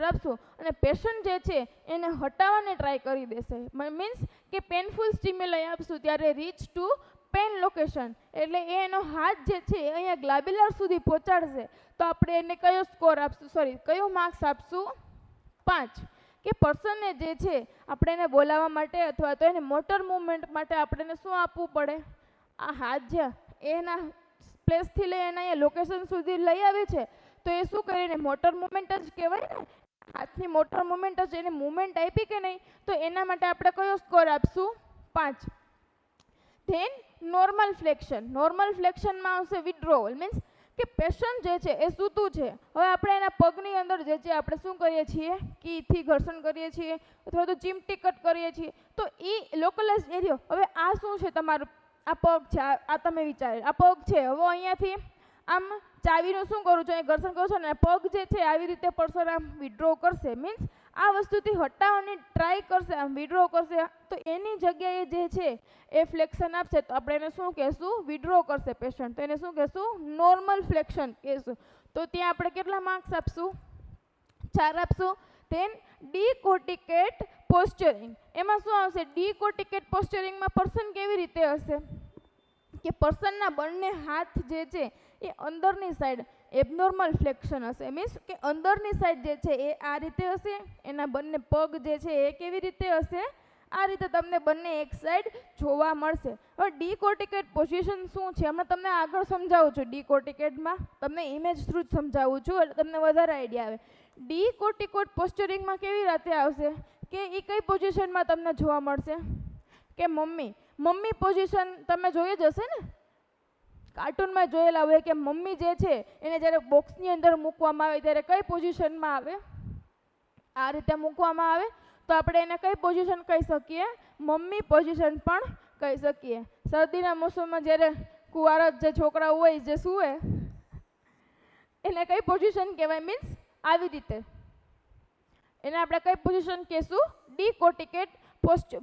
[SPEAKER 1] આપશું, અને પેશન્ટ જે છે એને હટાવવાને ટ્રાય કરી દેશે. મીન્સ કે પેનફુલ સ્ટિમ્યુલાઈ આપશું ત્યારે રીચ ટુ પેન લોકેશન, એટલે એનો હાથ જે છે અહીંયા ગ્લાબેલર સુધી પહોંચાડશે. તો આપણે એને કયો સ્કોર આપશું, કયો માર્ક્સ આપશું 5. કે પર્સનને જે છે આપણે એને બોલાવવા માટે અથવા તો એને મોટર મૂવમેન્ટ માટે આપણે એને શું આપવું પડે, આ હાથ જે એના પ્લેસથી લઈ એના અહીંયા લોકેશન સુધી લઈ આવે છે તો એ શું કરીને મોટર મૂવમેન્ટ જ કહેવાય ને. હાથની મોટર મૂવમેન્ટ જ એને મૂવમેન્ટ આપી કે નહીં, તો એના માટે આપણે કયો સ્કોર આપશું 5. Then normal flexion. નોર્મલ ફ્લેક્શનમાં આવશે વિડ્રોવલ. મીન્સ કે પેશન્ટ જે છે એ સૂતું છે. હવે આપણે એના પગની અંદર જે છે આપણે શું કરીએ છીએ, કીથી ઘર્ષણ કરીએ છીએ અથવા તો ચીમટી કટ કરીએ છીએ તો એ લોકલાઇઝ એરિયો. હવે આ શું છે તમારું, આ પગ છે, આ તમે વિચારે આ પગ છે. હવે અહીંયાથી આમ ચાવીનું શું કરું છું, અહીં ઘર્ષણ કરું છું ને પગ જે છે આવી રીતે પર્સન આમ વિડ્રો કરશે. મીન્સ આ વસ્તુથી હટાવવાની ટ્રાય કરશે, આમ વિડ્રો કરશે. તો એની જગ્યાએ જે છે એ ફ્લેક્શન આપશે તો આપણે એને શું કહેશું, વિડ્રો કરશે પેશન્ટ, તો એને શું કહેશું નોર્મલ ફ્લેક્શન કહેશું. તો ત્યાં આપણે કેટલા માર્ક્સ આપશું, 4 આપશું. ધેન ડીકોર્ટિકેટ પોસ્ચરિંગ. એમાં શું આવશે, ડીકોર્ટિકેટ પોસ્ચરિંગમાં પર્સન કેવી રીતે હશે કે પર્સનના બંને હાથ જે છે એ અંદરની સાઈડ એબનોર્મલ ફ્લેક્શન હશે. મીન્સ કે અંદરની સાઈડ જે છે એ આ રીતે હશે, એના બંને પગ જે છે એ કેવી રીતે હશે, આ રીતે તમને બંને એક સાઈડ જોવા મળશે. હવે ડીકોર્ટિકેટ પોઝિશન શું છે હમણાં તમને આગળ સમજાવું છું. ડીકોર્ટિકેટમાં તમને ઇમેજ થ્રુ જ સમજાવું છું એટલે તમને વધારે આઈડિયા આવે. ડીકોર્ટિકેટ પોસ્ચરિંગમાં કેવી રીતે આવશે કે એ કઈ પોઝિશનમાં તમને જોવા મળશે કે મમ્મી પોઝિશન તમે જોઈ જ હશે ને, કાર્ટૂનમાં જોયેલા હોય કે મમ્મી જે છે એને જ્યારે બોક્સની અંદર મૂકવામાં આવે ત્યારે કઈ પોઝિશનમાં આવે, આ રીતે મૂકવામાં આવે તો આપણે એને કઈ પોઝિશન કહી શકીએ, મમ્મી પોઝિશન પણ કહી શકીએ. શરદીના મોસમમાં જ્યારે કુંવારા જે છોકરાઓ હોય જે સૂવે એને કઈ પોઝિશન કહેવાય, મીન્સ આવી રીતે એને આપણે કઈ પોઝિશન કહેશું, ડીકોર્ટિકેટ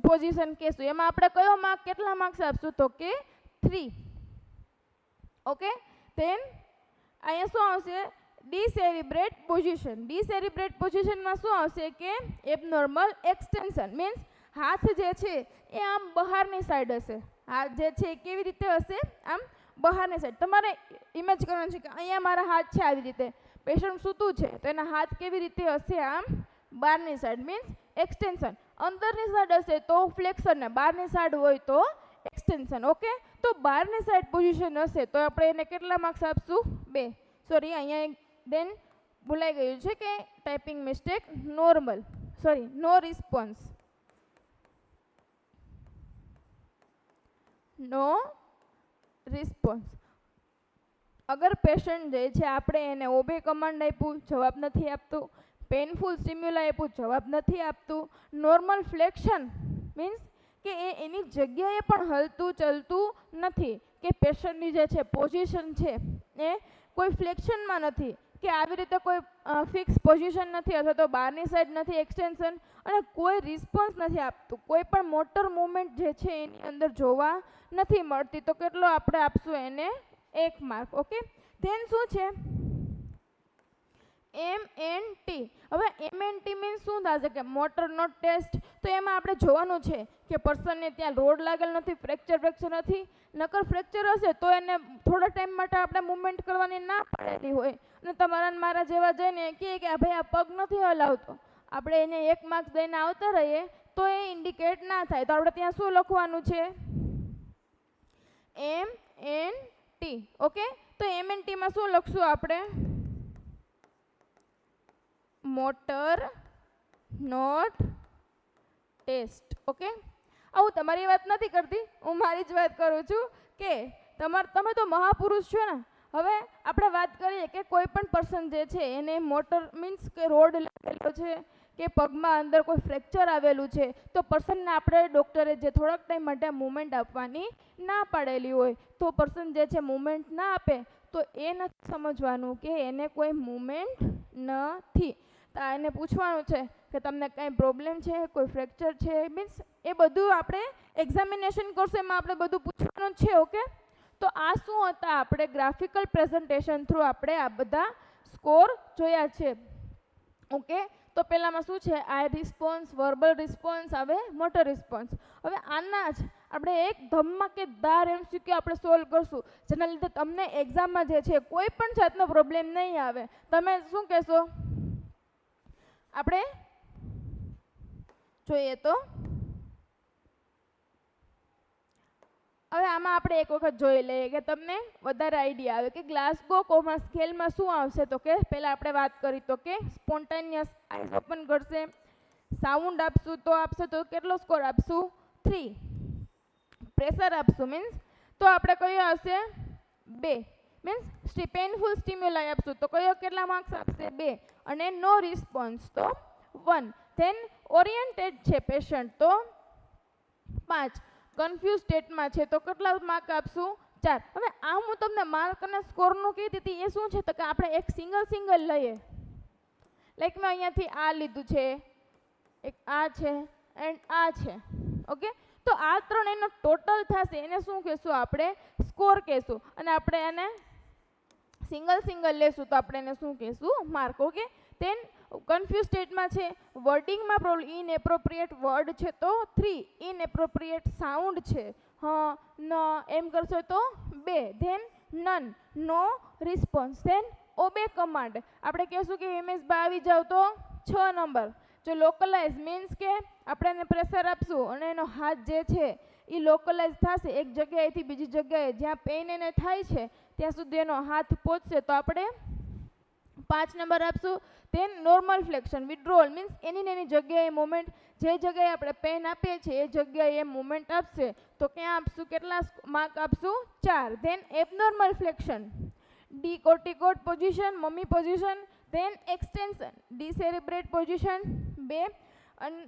[SPEAKER 1] પોઝિશન કહેશું. એમાં આપણે કયો માર્ક કેટલા માર્ક્સ આપશું તો કે 3. ઓકે, ધેન અહીંયા શું આવશે ડીસેરિબ્રેટ પોઝિશન. ડીસેરિબ્રેટ પોઝિશનમાં શું આવશે કે એબનોર્મલ એક્સટેન્શન. મીન્સ હાથ જે છે એ આમ બહારની સાઈડ હશે, હાથ જે છે કેવી રીતે હશે, આમ બહારની સાઈડ. તમારે ઇમેજ કરવાનું છે કે અહીંયા મારા હાથ છે આવી રીતે, પેશન્ટ સૂતું છે તો એના હાથ કેવી રીતે હશે, આમ બહારની સાઈડ. Means extension. અંદરની સાઈડ હશે તો ફ્લેક્શન ને બહારની સાઈડ હોય તો એક્સટેન્શન. ઓકે, તો બહારની સાઈડ પોઝિશન હશે તો આપણે એને કેટલા માર્ક્સ આપશું 2. સોરી અહીંયા દેન ભૂલાઈ ગયું છે કે ટાઈપિંગ મિસ્ટેક, નો રિસ્પોન્સ, નો રિસ્પોન્સ. અગર પેશન્ટ જે છે આપણે એને ઓબે કમાન્ડ આપ્યું જવાબ નથી આપતું, પેનફુલ સ્ટિમ્યુલા આપ્યું જવાબ નથી આપતું, નોર્મલ ફ્લેક્શન મીન્સ કે એની જગ્યાએ પણ હલતું ચલતું નથી, કે પેશન્ટની જે છે પોઝિશન છે એ કોઈ ફ્લેક્શનમાં નથી કે આવી રીતે કોઈ ફિક્સ પોઝિશન નથી અથવા તો બહારની સાઈડ નથી એક્સટેન્શન અને કોઈ રિસ્પોન્સ નથી આપતું, કોઈ પણ મોટર મુવમેન્ટ જે છે એની અંદર જોવા નથી મળતી, તો કેટલો આપણે આપશું એને 1 માર્ક. ઓકે, ધેન શું છે MNT. હવે MNT મીન્સ શું થશે કે મોટર નોટ ટેસ્ટ. તો એમાં આપણે જોવાનું છે કે પર્સનને ત્યાં રોડ લાગેલ નથી, ફ્રેક્ચર નથી. નકર ફ્રેક્ચર હશે તો એને થોડા ટાઈમ માટે આપણે મૂવમેન્ટ કરવાની ના પાડેલી હોય અને તમારા મારા જેવા જઈને કહે કે ભાઈ આ પગ નથી હલાવતો, આપણે એને 1 માર્ક્સ દઈને આવતા રહીએ તો એ ઇન્ડિકેટ ના થાય. તો આપણે ત્યાં શું લખવાનું છે MNT. ઓકે, તો MNT માં શું લખશું આપણે મોટર નોટ ટેસ્ટ. ઓકે, હું તમારી વાત નથી કરતી, હું મારી જ વાત કરું છું કે તમે તો મહાપુરુષ છો ને. હવે આપણે વાત કરીએ કે કોઈ પણ પર્સન જે છે એને મોટર મીન્સ કે રોડ લાગેલો છે કે પગમાં અંદર કોઈ ફ્રેક્ચર આવેલું છે તો પર્સનને આપણે ડૉક્ટરે જે થોડાક ટાઈમ માટે મૂવમેન્ટ આપવાની ના પાડેલી હોય તો પર્સન જે છે મૂવમેન્ટ ના આપે તો એ નથી સમજવાનું કે એને કોઈ મૂવમેન્ટ નથી. તો એને પૂછવાનું છે કે તમને કાંઈ પ્રોબ્લેમ છે, કોઈ ફ્રેક્ચર છે, મીન્સ એ બધું આપણે એક્ઝામિનેશન કરશું એમાં આપણે બધું પૂછવાનું છે. ઓકે, તો આ શું હતા આપણે ગ્રાફિકલ પ્રેઝન્ટેશન થ્રુ આપણે આ બધા સ્કોર જોયા છે. ઓકે, તો પહેલામાં શું છે આઈ રિસ્પોન્સ, વર્બલ રિસ્પોન્સ, હવે મોટર રિસ્પોન્સ. હવે આના જ આપણે એક ધમાકેદાર MCQ આપણે સોલ્વ કરશું જેના લીધે તમને એક્ઝામમાં જે છે કોઈ પણ જાતનો પ્રોબ્લેમ નહીં આવે. તમે શું કહેશો? આપણે જોઈએ તો હવે આમાં આપણે એક વખત જોઈ લઈએ કે તમને વધારે આઈડિયા આવે કે ગ્લાસગો કોમા સ્કેલમાં શું આવશે. તો કે પહેલાં આપણે વાત કરી તો કે સ્પોન્ટેનિયસ આઈઝ ઓપન કરશે, સાઉન્ડ આપશું તો આપશે તો કેટલો સ્કોર આપશું 3. પ્રેશર આપશું મીન્સ તો આપણે કયો આવશે 2. મીન્સ પેઇનફુલ સ્ટિમ્યુલાઈ આપશું તો કયો કેટલા માર્ક્સ આપશે 2. અને નો રિસ્પોન્સ તો 1. ધેન ઓરિએન્ટેડ છે પેશન્ટ તો 5. કન્ફ્યુઝ સ્ટેટમાં છે તો કેટલા માર્ક આપશું 4. હવે આ હું તમને માર્ક અને સ્કોરનું કીધી હતી એ શું છે તો કે આપણે એક સિંગલ લઈએ. લાઈક મેં અહીંયાથી આ લીધું છે, એક આ છે એન્ડ આ છે. ઓકે, તો આ 3 એનો ટોટલ થશે એને શું કહેશું આપણે સ્કોર કહેશું અને આપણે એને સિંગલ લેશું તો આપણે એને શું કહેશું માર્ક. ઓકે, ધેન કન્ફ્યુઝ સ્ટેટમાં છે, વર્ડિંગમાં પ્રોબ્લેમ, ઇનએપ્રોપ્રિએટ વર્ડ છે તો 3, ઇનએપ્રોપ્રિએટ સાઉન્ડ છે ન એમ કરશો તો 2. ધેન નન, નો રિસ્પોન્સ. ધેન ઓબે કમાન્ડ આપણે કહેશું કે MS આવી જાવ તો 6 નંબર. જો લોકલાઇઝ મીન્સ કે આપણે એને પ્રેશર આપશું અને એનો હાથ જે છે એ લોકલાઇઝ થશે એક જગ્યાએથી બીજી જગ્યાએ જ્યાં પેઇન એને થાય છે ત્યાં સુધી એનો હાથ પહોંચશે તો આપણે 5 નંબર આપશું. ધેન નોર્મલ ફ્લેક્શન, વિડ્રોલ મીન્સ એની જગ્યાએ મુવમેન્ટ, જે જગ્યાએ આપણે પેન આપીએ છીએ એ જગ્યાએ એ મુવમેન્ટ આપશે તો ક્યાં આપશું કેટલા માર્ક આપશું 4. Then abnormal flexion, decorticate position, mummy position. Then extension, decerebrate position 2. અને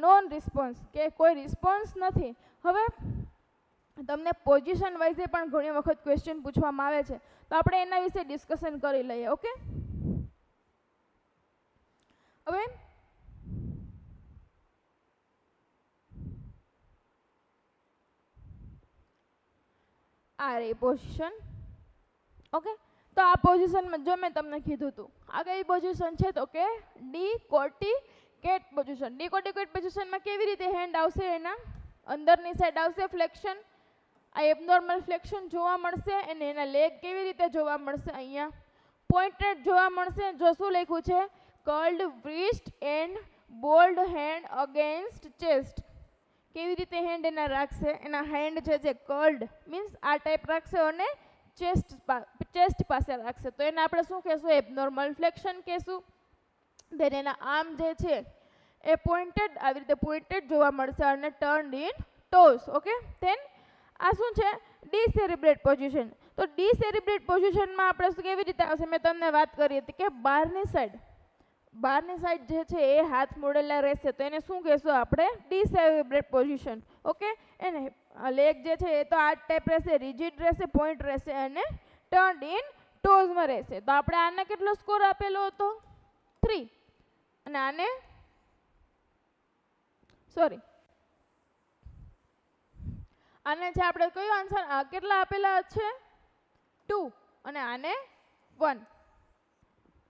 [SPEAKER 1] નોન રિસ્પોન્સ કે કોઈ રિસ્પોન્સ નથી. હવે તમને પોઝિશન વાઇઝે પણ ઘણી વખત ક્વેશ્ચન પૂછવામાં આવે છે તો આપણે એના વિશે ડિસ્કશન કરી લઈએ. ઓકે, હવે આ રહી પોઝિશન. ઓકે, તો આ પોઝિશનમાં જો મેં તમને કીધું હતું આ કઈ પોઝિશન છે તો કે ડીકોર્ટિકેટ પોઝિશન. ડીકોર્ટિકેટ પોઝિશનમાં કેવી રીતે હેન્ડ આવશે એના અંદરની સાઈડ આવશે ફ્લેક્શન, આ એબનોર્મલ ફ્લેક્શન જોવા મળશે અને એના લેગ કેવી રીતે જોવા મળશે અહીંયા પોઇન્ટેડ જોવા મળશે. જો શું લખ્યું છે curled wrist and balled hand against chest. કેવી રીતે હેન્ડ એના રાખશે, એના હેન્ડ છે જે કર્લ્ડ મીન્સ આ ટાઈપ રાખશે અને ચેસ્ટ પાસે રાખશે તો એને આપણે શું કહેશું એબનોર્મલ ફ્લેક્શન કહેશું. ધેન એના આર્મ જે છે એ પોઇન્ટેડ આવી રીતે પોઇન્ટેડ જોવા મળશે અને turned in toes. Okay, then આ શું છે ડિસેરિબ્રેટ પોઝિશન. તો ડિસેરિબ્રેટ પોઝિશનમાં આપણે શું કેવી રીતે આવશે મેં તમને વાત કરી હતી કે બહારની સાઈડ જે છે એ હાથ મોડેલા રહેશે તો એને શું કહેશું આપણે ડિસેરિબ્રેટ પોઝિશન. ઓકે, એને લેગ જે છે એ તો આ ટાઈપ રહેશે, રિજિડ રહેશે, પોઈન્ટ રહેશે અને ટર્ન્ડ ઇન ટોઝમાં રહેશે. તો આપણે આને કેટલો સ્કોર આપેલો હતો? 3. અને આને સોરી આને છે આપણે કયો આન્સર કેટલા આપેલા છે? 2 અને આને 1.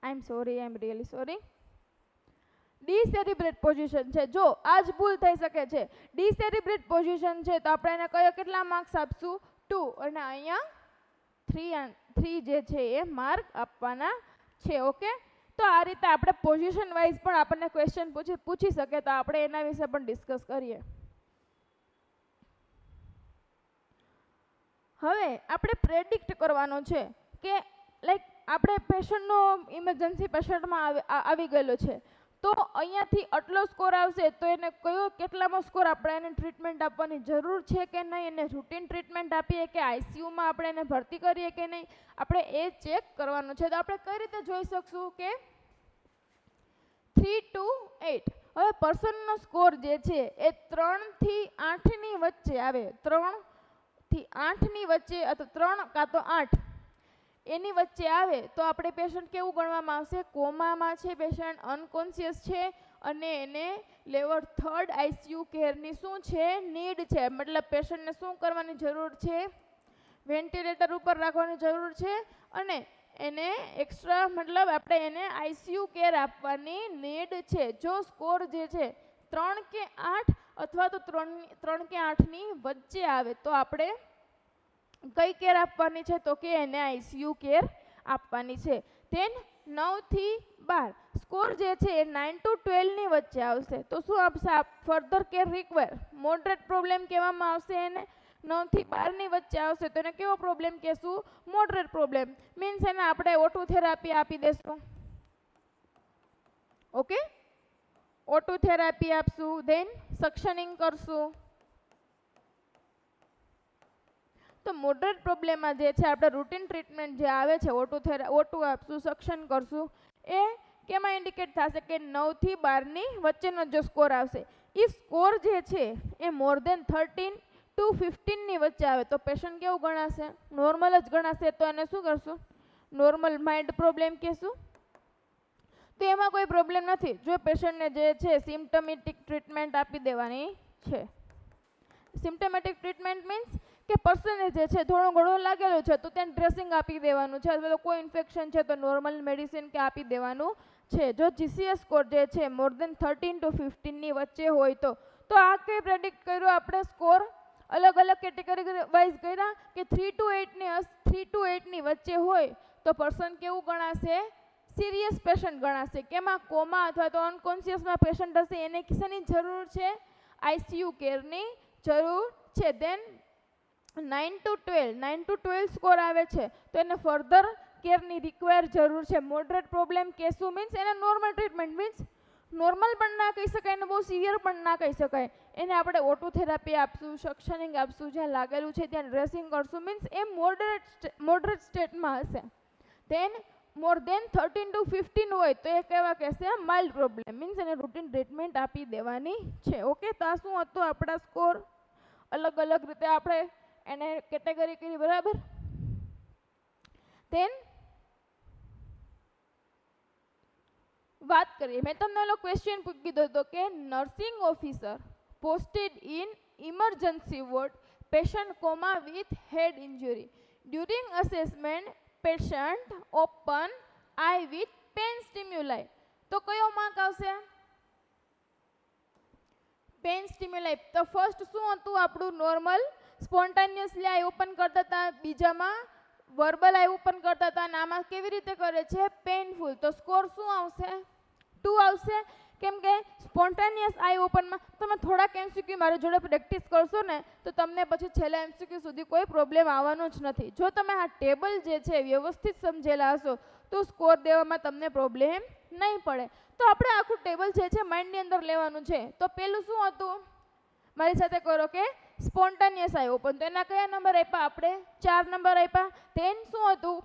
[SPEAKER 1] I am sorry, I am really sorry. Decerebrate position છે. જો આ જ ભૂલ થઈ શકે છે. ડિસેરિબ્રેટ પોઝિશન છે તો આપણે એને કયો કેટલા માર્ક્સ આપશું? 2 અને અહીંયા 3 જે છે એ માર્ક આપવાના છે. ઓકે, તો આ રીતે આપણે પોઝિશન વાઇઝ પણ આપણને ક્વેશ્ચન પૂછી શકે, તો આપણે એના વિશે પણ ડિસ્કસ કરીએ. હવે આપણે પ્રેડિક્ટ કરવાનો છે કે લાઈક આપણે પેશન્ટનો ઇમરજન્સી પેશન્ટમાં આવી ગયેલો છે, તો અહીંયાથી આટલો સ્કોર આવશે તો એને કેટલામો સ્કોર આપણે એને ટ્રીટમેન્ટ આપવાની જરૂર છે કે નહીં, એને રૂટીન ટ્રીટમેન્ટ આપીએ કે આઈસીયુમાં આપણે એને ભરતી કરીએ કે નહીં, આપણે એ ચેક કરવાનું છે. તો આપણે કઈ રીતે જોઈ શકશું કે 3 to 8. હવે પર્સનનો સ્કોર જે છે એ 3 થી 8ની વચ્ચે આવે. 3 થી 8ની વચ્ચે અથવા 3 કાં તો 8 એની વચ્ચે આવે તો આપણે પેશન્ટ કેવું ગણવામાં આવશે? કોમામાં છે પેશન્ટ, અનકોન્શિયસ છે અને એને લેવલ 3rd આઈસીયુ કેરની શું છે? નીડ છે. મતલબ પેશન્ટને શું કરવાની જરૂર છે? વેન્ટિલેટર ઉપર રાખવાની જરૂર છે અને એને એક્સ્ટ્રા મતલબ આપણે એને આઈસીયુ કેર આપવાની નીડ છે. જો સ્કોર જે છે 3 કે 8 અથવા તો 3 કે 8ની વચ્ચે આવે તો આપણે કઈ કેર આપવાની છે? તો કે એને આઈસીયુ કેર આપવાની છે. ધેન 9 થી 12 સ્કોર જે છે એ 9 to 12ની વચ્ચે આવશે તો શું આપશે? Further care require. Moderate problem કહેવામાં આવશે એને. 9 થી 12ની વચ્ચે આવશે તો એને કેવો પ્રોબ્લેમ કહેશું? Moderate problem. મીન્સ એને આપણે ઓટો થેરાપી આપી દેશું. ઓકે, ઓટો થેરાપી આપશું, ધેન સક્શનિંગ કરશું. તો મોડરેટ પ્રોબ્લેમમાં જે છે આપણે રૂટીન ટ્રીટમેન્ટ જે આવે છે ઓટો આપશું, સક્શન કરશું, એ કેમાં ઇન્ડિકેટ થશે કે 9 થી 12ની વચ્ચેનો જો સ્કોર આવશે. ઇફ સ્કોર જે છે એ મોર દેન 13 to 15ની વચ્ચે આવે તો પેશન્ટ કેવું ગણાશે? નોર્મલ જ ગણાશે. તો એને શું કરશું? નોર્મલ માઇલ્ડ પ્રોબ્લેમ કહેશું. તો એમાં કોઈ પ્રોબ્લેમ નથી. જો પેશન્ટને જે છે સિમ્પટમેટિક ટ્રીટમેન્ટ આપી દેવાની છે. સિમ્પટમેટિક ટ્રીટમેન્ટ મીન્સ કે પર્સનને જે છે થોડો ઘણો લાગેલો છે તો તેને ડ્રેસિંગ આપી દેવાનું છે, અથવા તો કોઈ ઇન્ફેક્શન છે તો નોર્મલ મેડિસિન કે આપી દેવાનું છે. જો જીસીએસ સ્કોર જે છે મોર દેન 13 to 15ની વચ્ચે હોય તો આ કઈ પ્રેડિક્ટ કર્યો આપણે સ્કોર? અલગ અલગ કેટેગરી વાઇઝ કર્યા કે 3 to 8ની વચ્ચે હોય તો પર્સન કેવું ગણાશે? સિરિયસ પેશન્ટ ગણાશે. કેમાં? કોમા અથવા તો અનકોન્શિયસમાં પેશન્ટ હશે. એને કિસની જરૂર છે? આઈસીયુ કેરની જરૂર છે. ધેન 9 to 12 સ્કોર આવે છે તો એને ફર્ધર કેરની રિક્વાયર જરૂર છે. મોડરેટ પ્રોબ્લેમ કેશું મીન્સ એને નોર્મલ ટ્રીટમેન્ટ મીન્સ નોર્મલ પણ ના કહી શકાય અને બહુ સિવિયર પણ ના કહી શકાય. એને આપણે ઓટો થેરાપી આપશું, સક્શનિંગ આપશું, જ્યાં લાગેલું છે ત્યાં ડ્રેસિંગ કરશું. મીન્સ એ મોડરેટ સ્ટેટમાં હશે. ધેન મોર દેન 13 to 15 હોય તો એ કેવા કહેશે? Mild problem. મીન્સ એને રૂટીન ટ્રીટમેન્ટ આપી દેવાની છે. ઓકે, તો આ શું હતું આપણા સ્કોર? અલગ અલગ રીતે આપણે એને કેટેગરી કરી, બરાબર. ધેન વાત કરીએ, મેં તમને ઓલો ક્વેશ્ચન પૂછી દીધો હતો કે nursing officer posted in emergency ward patient coma with head injury during assessment patient open eye with pain stimuli. તો કયો માર્ક આવશે? Pain stimuli. તો ફર્સ્ટ શું હતું આપણું? નોર્મલ સ્પોન્ટાનિયસલી આઈ ઓપન કરતા હતા, બીજામાં વર્બલ આઈ ઓપન કરતા હતા, અને આમાં કેવી રીતે કરે છે? પેઇનફુલ. તો સ્કોર શું આવશે? 2 આવશે. કેમ કે સ્પોન્ટાનિયસ આઈ ઓપનમાં તમે થોડાક એમસીક્યુ મારી જોડે પ્રેક્ટિસ કરશો ને તો તમને પછી છેલ્લા એમસીક્યુ સુધી કોઈ પ્રોબ્લેમ આવવાનો જ નથી. જો તમે આ ટેબલ જે છે વ્યવસ્થિત સમજેલા હશો તો સ્કોર દેવામાં તમને પ્રોબ્લેમ નહીં પડે. તો આપણે આખું ટેબલ જે છે માઇન્ડની અંદર લેવાનું છે. તો પેલું શું હતું? મારી સાથે કરો કે સ્પોન્ટાનિયસ આઈ ઓપન. તો એના કયા નંબર આપ્યા? આપણે 4 નંબર આપ્યા. ધેન શું હતું?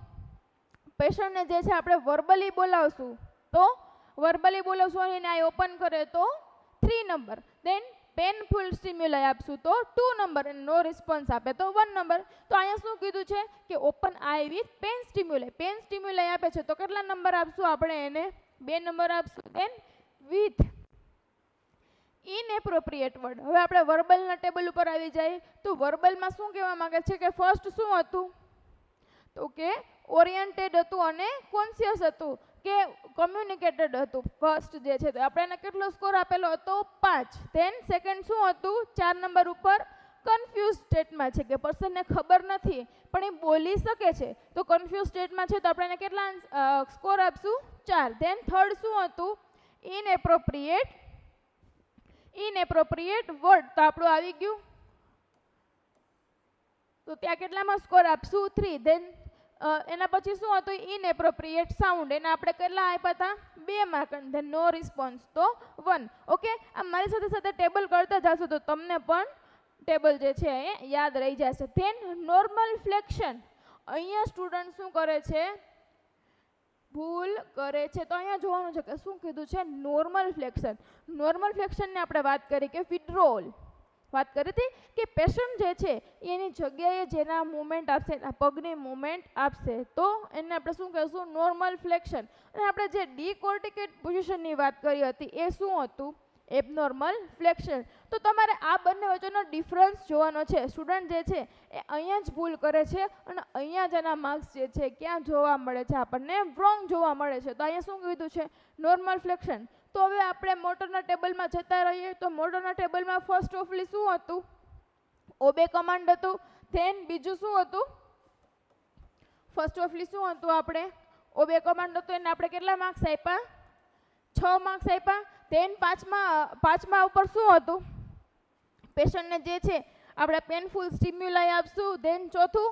[SPEAKER 1] પેશન્ટને જે છે આપણે વર્બલી બોલાવશું તો વર્બલી બોલાવશું અને આઈ ઓપન કરે તો 3 નંબર. ધેન પેનફુલ સ્ટિમ્યુલાઈ આપશું તો 2 નંબર, અને નો રિસ્પોન્સ આપે તો 1 નંબર. તો અહીંયા શું કીધું છે કે open eye with pain stimuli. Pain stimuli આપે છે તો કેટલા નંબર આપશું આપણે એને? 2 નંબર આપશું. Then with inappropriate word. હવે આપણે વર્બલના ટેબલ ઉપર આવી જાય તો વર્બલમાં શું કહેવા માંગે છે કે ફર્સ્ટ શું હતું? તો કે ઓરિએન્ટેડ હતું અને કોન્શિયસ હતું કે કમ્યુનિકેટેડ હતું. ફર્સ્ટ જે છે તો આપણે એને કેટલો સ્કોર આપેલો હતો? 5. ધેન સેકન્ડ શું હતું? 4 નંબર ઉપર કન્ફ્યુઝ સ્ટેટમાં છે કે પર્સનને ખબર નથી પણ એ બોલી શકે છે, તો કન્ફ્યુઝ સ્ટેટમાં છે તો આપણે એને કેટલા સ્કોર આપશું? 4. ધેન થર્ડ શું હતું? ઇનએપ્રોપ્રિએટ વર્ડ. તો આપણું આવી ગયું, તો ત્યાં કેટલામાં સ્કોર આપશું? 3. ધેન એના પછી શું હતું? ઇનએપ્રોપ્રિએટ સાઉન્ડ. એના આપણે કેટલા આપ્યા હતા? 2 માર્ક. ધેન નો રિસ્પોન્સ તો 1. ઓકે, આ મારી સાથે સાથે ટેબલ કરતા જશો તો તમને પણ ટેબલ જે છે એ યાદ રહી જશે. Then normal flexion. અહીંયા સ્ટુડન્ટ શું કરે છે? ભૂલ કરે છે. તો અહીંયા જોવાનું છે કે શું કીધું છે? Normal flexion. નોર્મલ ફ્લેક્શનની આપણે વાત કરી કે વિથડ્રોલ વાત કરી હતી કે પેશન્ટ જે છે એની જગ્યાએ જેના મુવમેન્ટ આપશે, એના પગની મુવમેન્ટ આપશે તો એને આપણે શું કહીશું? નોર્મલ ફ્લેક્શન. અને આપણે જે ડીકોર્ટિકેટ પોઝિશનની વાત કરી હતી એ શું હતું? એબનોર્મલ ફ્લેક્શન. તો તમારે આ બંને વચ્ચેનો ડિફરન્સ જોવાનો છે. સ્ટુડન્ટ જે છે એ અહીંયા જ ભૂલ કરે છે અને અહીંયા જ એના માર્ક્સ જે છે ક્યાં જોવા મળે છે? આપણને રોંગ જોવા મળે છે. તો અહીંયા શું કીધું છે? Normal flexion. તો હવે આપણે મોટરના ટેબલમાં જતા રહીએ તો મોટરના ટેબલમાં ફર્સ્ટ ઓફલી શું હતું? ઓબે કમાન્ડ હતું. ધેન બીજું શું હતું? ફર્સ્ટ ઓફલી શું હતું? આપણે ઓબે કમાન્ડ હતું, એને આપણે કેટલા માર્ક્સ આપ્યા? 6 માર્ક્સ આપ્યા. ધેન પાંચમા ઉપર શું હતું? પેશન્ટને જે છે આપણે પેનફુલ સ્ટિમ્યુલાઈ આપશું. ધેન ચોથું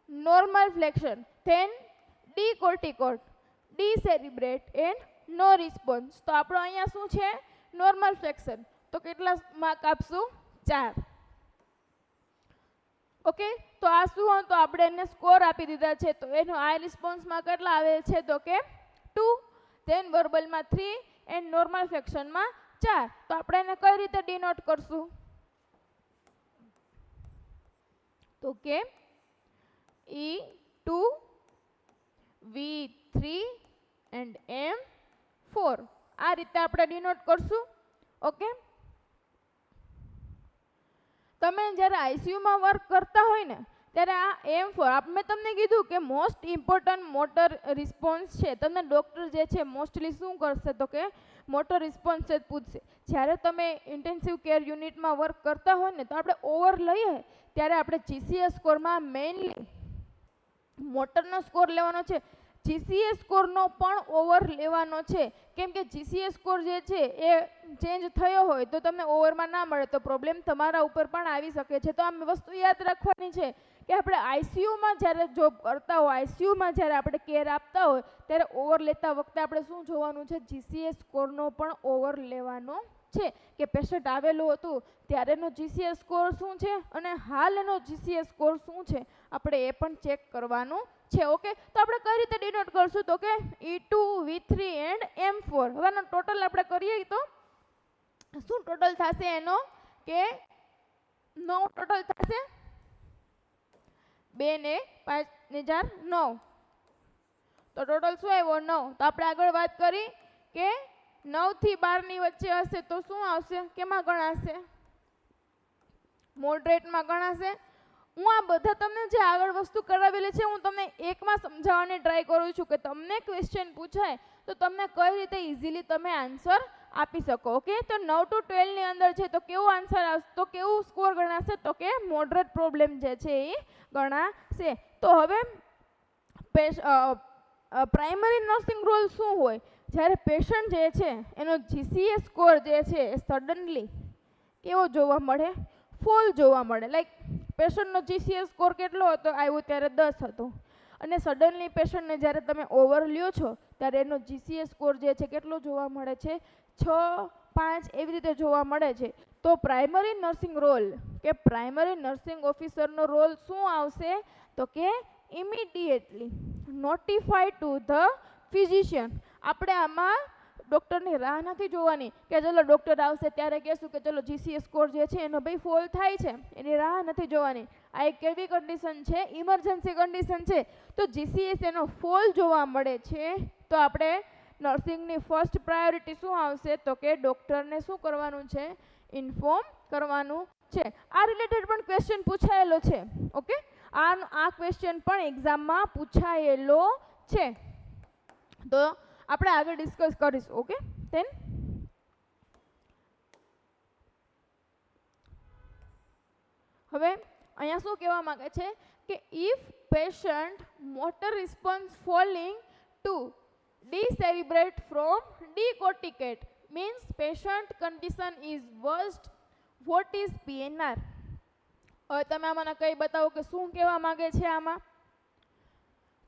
[SPEAKER 1] normal flexion. Then decorticate, decerebrate and no response. તો આપણો અહીંયા શું છે? Normal flexion. તો કેટલા માર્ક આપશું? 4. ઓકે, તો આ શું હતું? આપણે એને સ્કોર આપી દીધા છે. તો એનો આ રિસ્પોન્સમાં કેટલા આવે છે? તો કે 2. ધેન વર્બલમાં 3 એન્ડ નોર્મલ ફ્લેક્શનમાં 4. તો આપણે એને કઈ રીતે ડિનોટ કરશું? તો કે E2 V3 એન્ડ M4. આ રીતે આપણે ડિનોટ કરશું. ઓકે, તમે જ્યારે આઈસીયુમાં વર્ક કરતા હોય ને ત્યારે આ M4 મેં તમને કીધું કે મોસ્ટ ઇમ્પોર્ટન્ટ મોટર રિસ્પોન્સ છે. તમને ડૉક્ટર જે છે મોસ્ટલી શું કરશે? તો કે મોટર રિસ્પોન્સ જ પૂછશે. જ્યારે તમે ઇન્ટેન્સિવ કેર યુનિટમાં વર્ક કરતા હોય ને તો આપણે ઓવર લઈએ ત્યારે આપણે જીસીએસ સ્કોરમાં મેઇનલી મોટરનો સ્કોર લેવાનો છે. જીસીએસ સ્કોરનો પણ ઓવર લેવાનો છે. કેમ કે જીસીએસ સ્કોર જે છે એ ચેન્જ થયો હોય તો તમને ઓવરમાં ના મળે તો પ્રોબ્લેમ તમારા ઉપર પણ આવી શકે છે. તો આ વસ્તુ યાદ રાખવાની છે કે આપણે આઈસીયુમાં જ્યારે જોબ કરતા હોય, આઈસીયુમાં જ્યારે આપણે કેર આપતા હોય ત્યારે ઓવર લેતા વખતે આપણે શું જોવાનું છે? જીસીએસ સ્કોરનો પણ ઓવર લેવાનો છે કે પેશન્ટ આવેલું હતું ત્યારેનો જીસીએસ સ્કોર શું છે અને હાલ એનો જીસીએસ સ્કોર શું છે આપણે એ પણ ચેક કરવાનું છે. ઓકે, તો આપણે કઈ રીતે ડિનોટ કરશું? તો કે E2 V3 એન્ડ M4. હવે આનો ટોટલ આપણે કરીએ તો શું ટોટલ થશે એનો? કે 9 ટોટલ થશે. 2 ને 5 ને 4 9. તો ટોટલ શું આવ્યો? 9. તો આપણે આગળ વાત કરી કે 9 થી 12 ની વચ્ચે હશે તો શું આવશે? કેમાં ગણાશે? મોડરેટમાં ગણાશે. હું આ બધા તમને જે આગળ વસ્તુ કરાવેલી છે હું તમને એકમાં સમજાવવાની ટ્રાય કરું છું કે તમને ક્વેશ્ચન પૂછાય તો તમને કઈ રીતે ઇઝીલી તમે આન્સર આપી શકો. ઓકે, તો 9 to 12 ની અંદર છે તો કેવો આન્સર આવશે? તો કેવું સ્કોર ગણાશે? તો કે મોડરેટ પ્રોબ્લેમ જે છે એ ગણાશે. તો હવે પ્રાઇમરી નર્સિંગ રોલ શું હોય? જ્યારે પેશન્ટ જે છે એનો જીસીએસ સ્કોર જે છે એ સડનલી કેવો જોવા મળે? ફોલ જોવા મળે. લાઈક પેશન્ટનો જીસીએસ સ્કોર કેટલો હતો? આવ્યો ત્યારે 10 હતો અને સડનલી પેશન્ટને જ્યારે તમે ઓવર લ્યો છો ત્યારે એનો જીસીએસ સ્કોર જે છે કેટલો જોવા મળે છે? 6, 5 એવી રીતે જોવા મળે છે. તો પ્રાઇમરી નર્સિંગ રોલ કે પ્રાઇમરી નર્સિંગ ઓફિસરનો રોલ શું આવશે? તો કે immediately notify to the physician. આપણે આમાં ડૉક્ટરની રાહ નથી જોવાની કે ચલો ડૉક્ટર આવશે ત્યારે કહેશું કે ચલો GCS સ્કોર જે છે એનો ભાઈ ફોલ થાય છે, એની રાહ નથી જોવાની. આ એક કેવી કન્ડિશન છે? ઇમરજન્સી કન્ડિશન છે. તો GCS એનો ફોલ જોવા મળે છે તો આપણે નર્સિંગની ફર્સ્ટ પ્રાયોરિટી શું આવશે? તો કે ડૉક્ટરને શું કરવાનું છે? ઇન્ફોર્મ કરવાનું છે. આ રિલેટેડ પણ ક્વેશ્ચન પૂછાયેલો છે. ઓકે, આ ક્વેશ્ચન પણ એક્ઝામમાં પૂછાયેલો છે. તો આપણે આગળ ડિસ્કસ કરીશું. ઓકે, ધેન હવે અહીંયા શું કહેવા માંગે છે કે if patient motor response falling to decerebrate from decorticate means patient condition is worst, what is PNR? હવે તમે આમાં કઈ બતાવો કે શું કહેવા માંગે છે આમાં?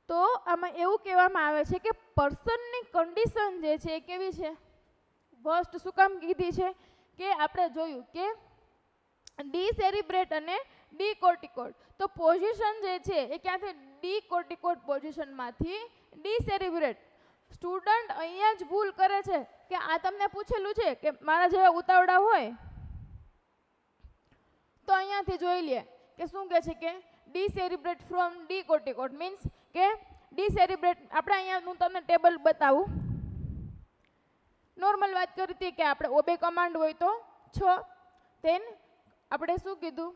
[SPEAKER 1] તો આમાં એવું કહેવામાં આવે છે કે પર્સનની કન્ડિશન જે છે એ કેવી છે? વર્સ્ટ. શું કામ કીધી છે? કે આપણે જોયું કે ડીસેરિબ્રેટ અને ડીકોર્ટિકોડ, તો પોઝિશન જે છે એ ક્યાંથી? ડીકોર્ટિકોડ પોઝિશનમાંથી ડીસેરિબ્રેટ. સ્ટુડન્ટ અહીંયા જ ભૂલ કરે છે કે આ તમને પૂછેલું છે કે મારા જેવા ઉતાવળા હોય તો અહીંયાથી જોઈ લે કે શું કહે છે કે ડીસેરિબ્રેટ ફ્રોમ ડીકોર્ટિકોડ મીન્સ કે ડીસેરિબ્રેટ. આપણે અહીંયા હું તમને ટેબલ બતાવું. નોર્મલ વાત કરી હતી કે આપણે ઓબે કમાન્ડ હોય તો 6, ધેન આપણે શું કીધું?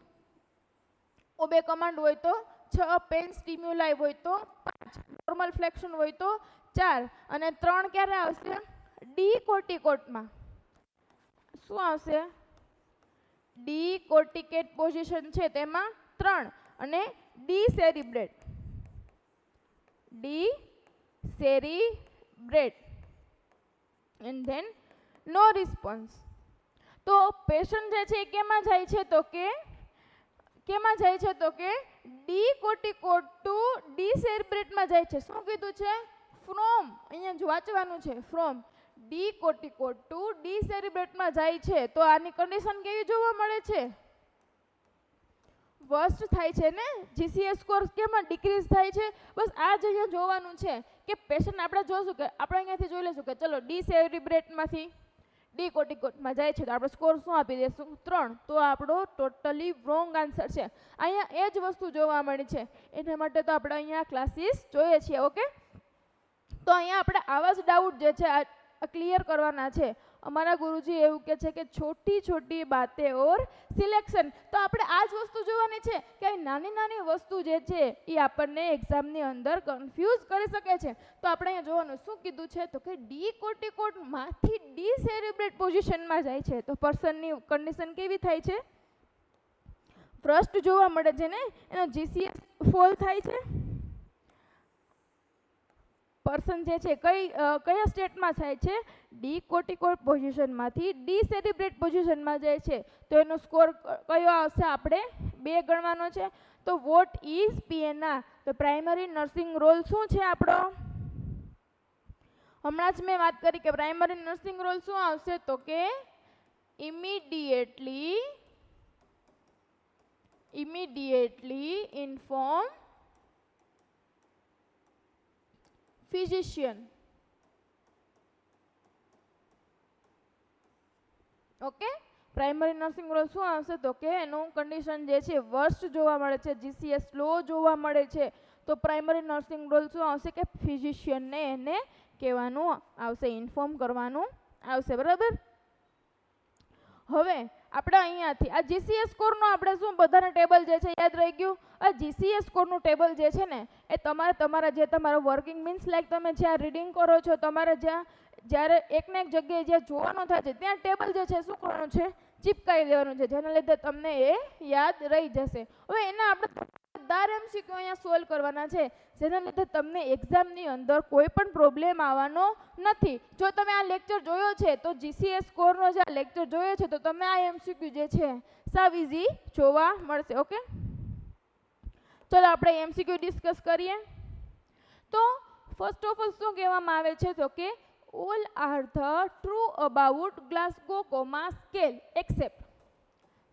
[SPEAKER 1] ઓબે કમાન્ડ હોય તો 6, પેન સ્ટિમ્યુલાઈ હોય તો 5, નોર્મલ ફ્લેક્શન હોય તો 4 અને 3 ક્યારે આવશે? ડીકોર્ટિકોડમાં. શું આવશે? ડીકોર્ટિકેટ પોઝિશન છે તેમાં 3 અને ડીસેરિબ્રેટ. ડીસેરિબ્રેટ એન્ડ ધેન નો રિસ્પોન્સ. તો પેશન્ટ જે છે એ કેમાં જાય છે? તો કે કેમાં જાય છે? તો કે ડીકોર્ટિકોડ ટુ ડીસેરિબ્રેટમાં જાય છે. શું કીધું છે? ફ્રોમ. અહીંયા જ વાંચવાનું છે, ફ્રોમ ડીકોર્ટિકોડ ટુ ડીસેરિબ્રેટમાં જાય છે. તો આની કન્ડિશન કેવી જોવા મળે છે? વર્સ્ટ થાય છે ને. GCS સ્કોર કેમાં ડિક્રીઝ થાય છે? બસ આ જ અહીંયા જોવાનું છે કે પેશન્ટ આપણે જોશું કે આપણે અહીંયાથી જોઈ લઈશું કે ચલો ડીસેરિબ્રેટમાંથી ડીકોર્ટિકોડમાં જાય છે તો આપણે સ્કોર શું આપી દઈશું? 3. તો આપણો ટોટલી રોંગ આન્સર છે. અહીંયા એ જ વસ્તુ જોવા મળી છે. એના માટે તો આપણે અહીંયા ક્લાસીસ જોઈએ છીએ. ઓકે, તો અહીંયા આપણે આવા જ ડાઉટ જે છે આ ક્લિયર કરવાના છે. અમારા ગુરુજી એવું કહે છે કે છોટી છોટી બાતે ઓર સિલેક્શન. તો આપણે આ જ વસ્તુ જોવાની છે કે આ નાની નાની વસ્તુ જે છે એ આપણને એક્ઝામની અંદર કન્ફ્યુઝ કરી શકે છે. તો આપણે અહીંયા જોવાનું શું કીધું છે? તો કે ડીકોર્ટિકોડમાંથી ડીસેરિબ્રેટ પોઝિશનમાં જાય છે તો પર્સનની કન્ડિશન કેવી થાય છે? ફર્સ્ટ જોવા મળે છે ને, એનો GCS ફોલ થાય છે. પર્સન જે છે કયા સ્ટેટમાં થાય છે? ડીકોર્ટિકોડ પોઝિશનમાંથી ડીસેરિબ્રેટ પોઝિશનમાં જાય છે તો એનો સ્કોર કયો આવશે? આપણે 2 ગણવાનો છે. તો વોટ ઇઝ PNR? તો પ્રાઇમરી નર્સિંગ રોલ શું છે આપણો? હમણાં જ મેં વાત કરી કે પ્રાઇમરી નર્સિંગ રોલ શું આવશે? તો કે immediately inform physician. Okay, primary nursing role શું આવશે? તો કે એનું કન્ડિશન જે છે વર્સ્ટ જોવા મળે છે, GCS સ્લો જોવા મળે છે તો પ્રાઇમરી નર્સિંગ રોલ શું આવશે? કે ફિઝિશિયનને એને કહેવાનું આવશે, ઇન્ફોર્મ કરવાનું આવશે. બરાબર. હવે આપણે અહીંયાથી આ GCS સ્કોરનો આપણે શું બધાને ટેબલ જે છે યાદ રહી ગયું? આ GCS સ્કોરનું ટેબલ જે છે ને એ તમારા જે તમારો વર્કિંગ મીન્સ લાઈક તમે જ્યાં રીડિંગ કરો છો તમારે જ્યારે એકને એક જગ્યાએ જ્યાં જોવાનું થાય છે ત્યાં ટેબલ જે છે શું કરવાનું છે? ચીપકાવી દેવાનું છે, જેના લીધે તમને એ યાદ રહી જશે. હવે એના આપણે 10 MCQ અહીંયા સોલ્વ કરવાના છે જેના લીધે તમને એક્ઝામની અંદર કોઈ પણ પ્રોબ્લેમ આવવાનો નથી. જો તમે આ લેક્ચર જોયો છે તો GCS સ્કોરનો જે આ લેક્ચર જોયો છે તો તમને આ MCQ જે છે સાવ ઇઝી જોવા મળશે. ઓકે, ચલો આપણે MCQ ડિસ્કસ કરીએ. તો ફર્સ્ટ ઓફ ઓલ શું કહેવામાં આવે છે? તો કે all are the true about Glasgow comma scale except.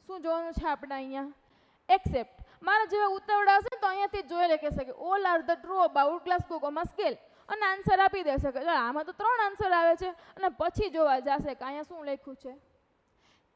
[SPEAKER 1] શું જોવાનું છે આપણે અહીંયા? except. મારા જેવા ઉતાવળા હશે તો અહીંયાથી જોઈ લે કહેશે કે all are the true about Glasgow comma scale. અને આન્સર આપી દેશે કે આમાં તો 3 આન્સર આવે છે અને પછી જોવા જશે કે અહીંયા શું લખ્યું છે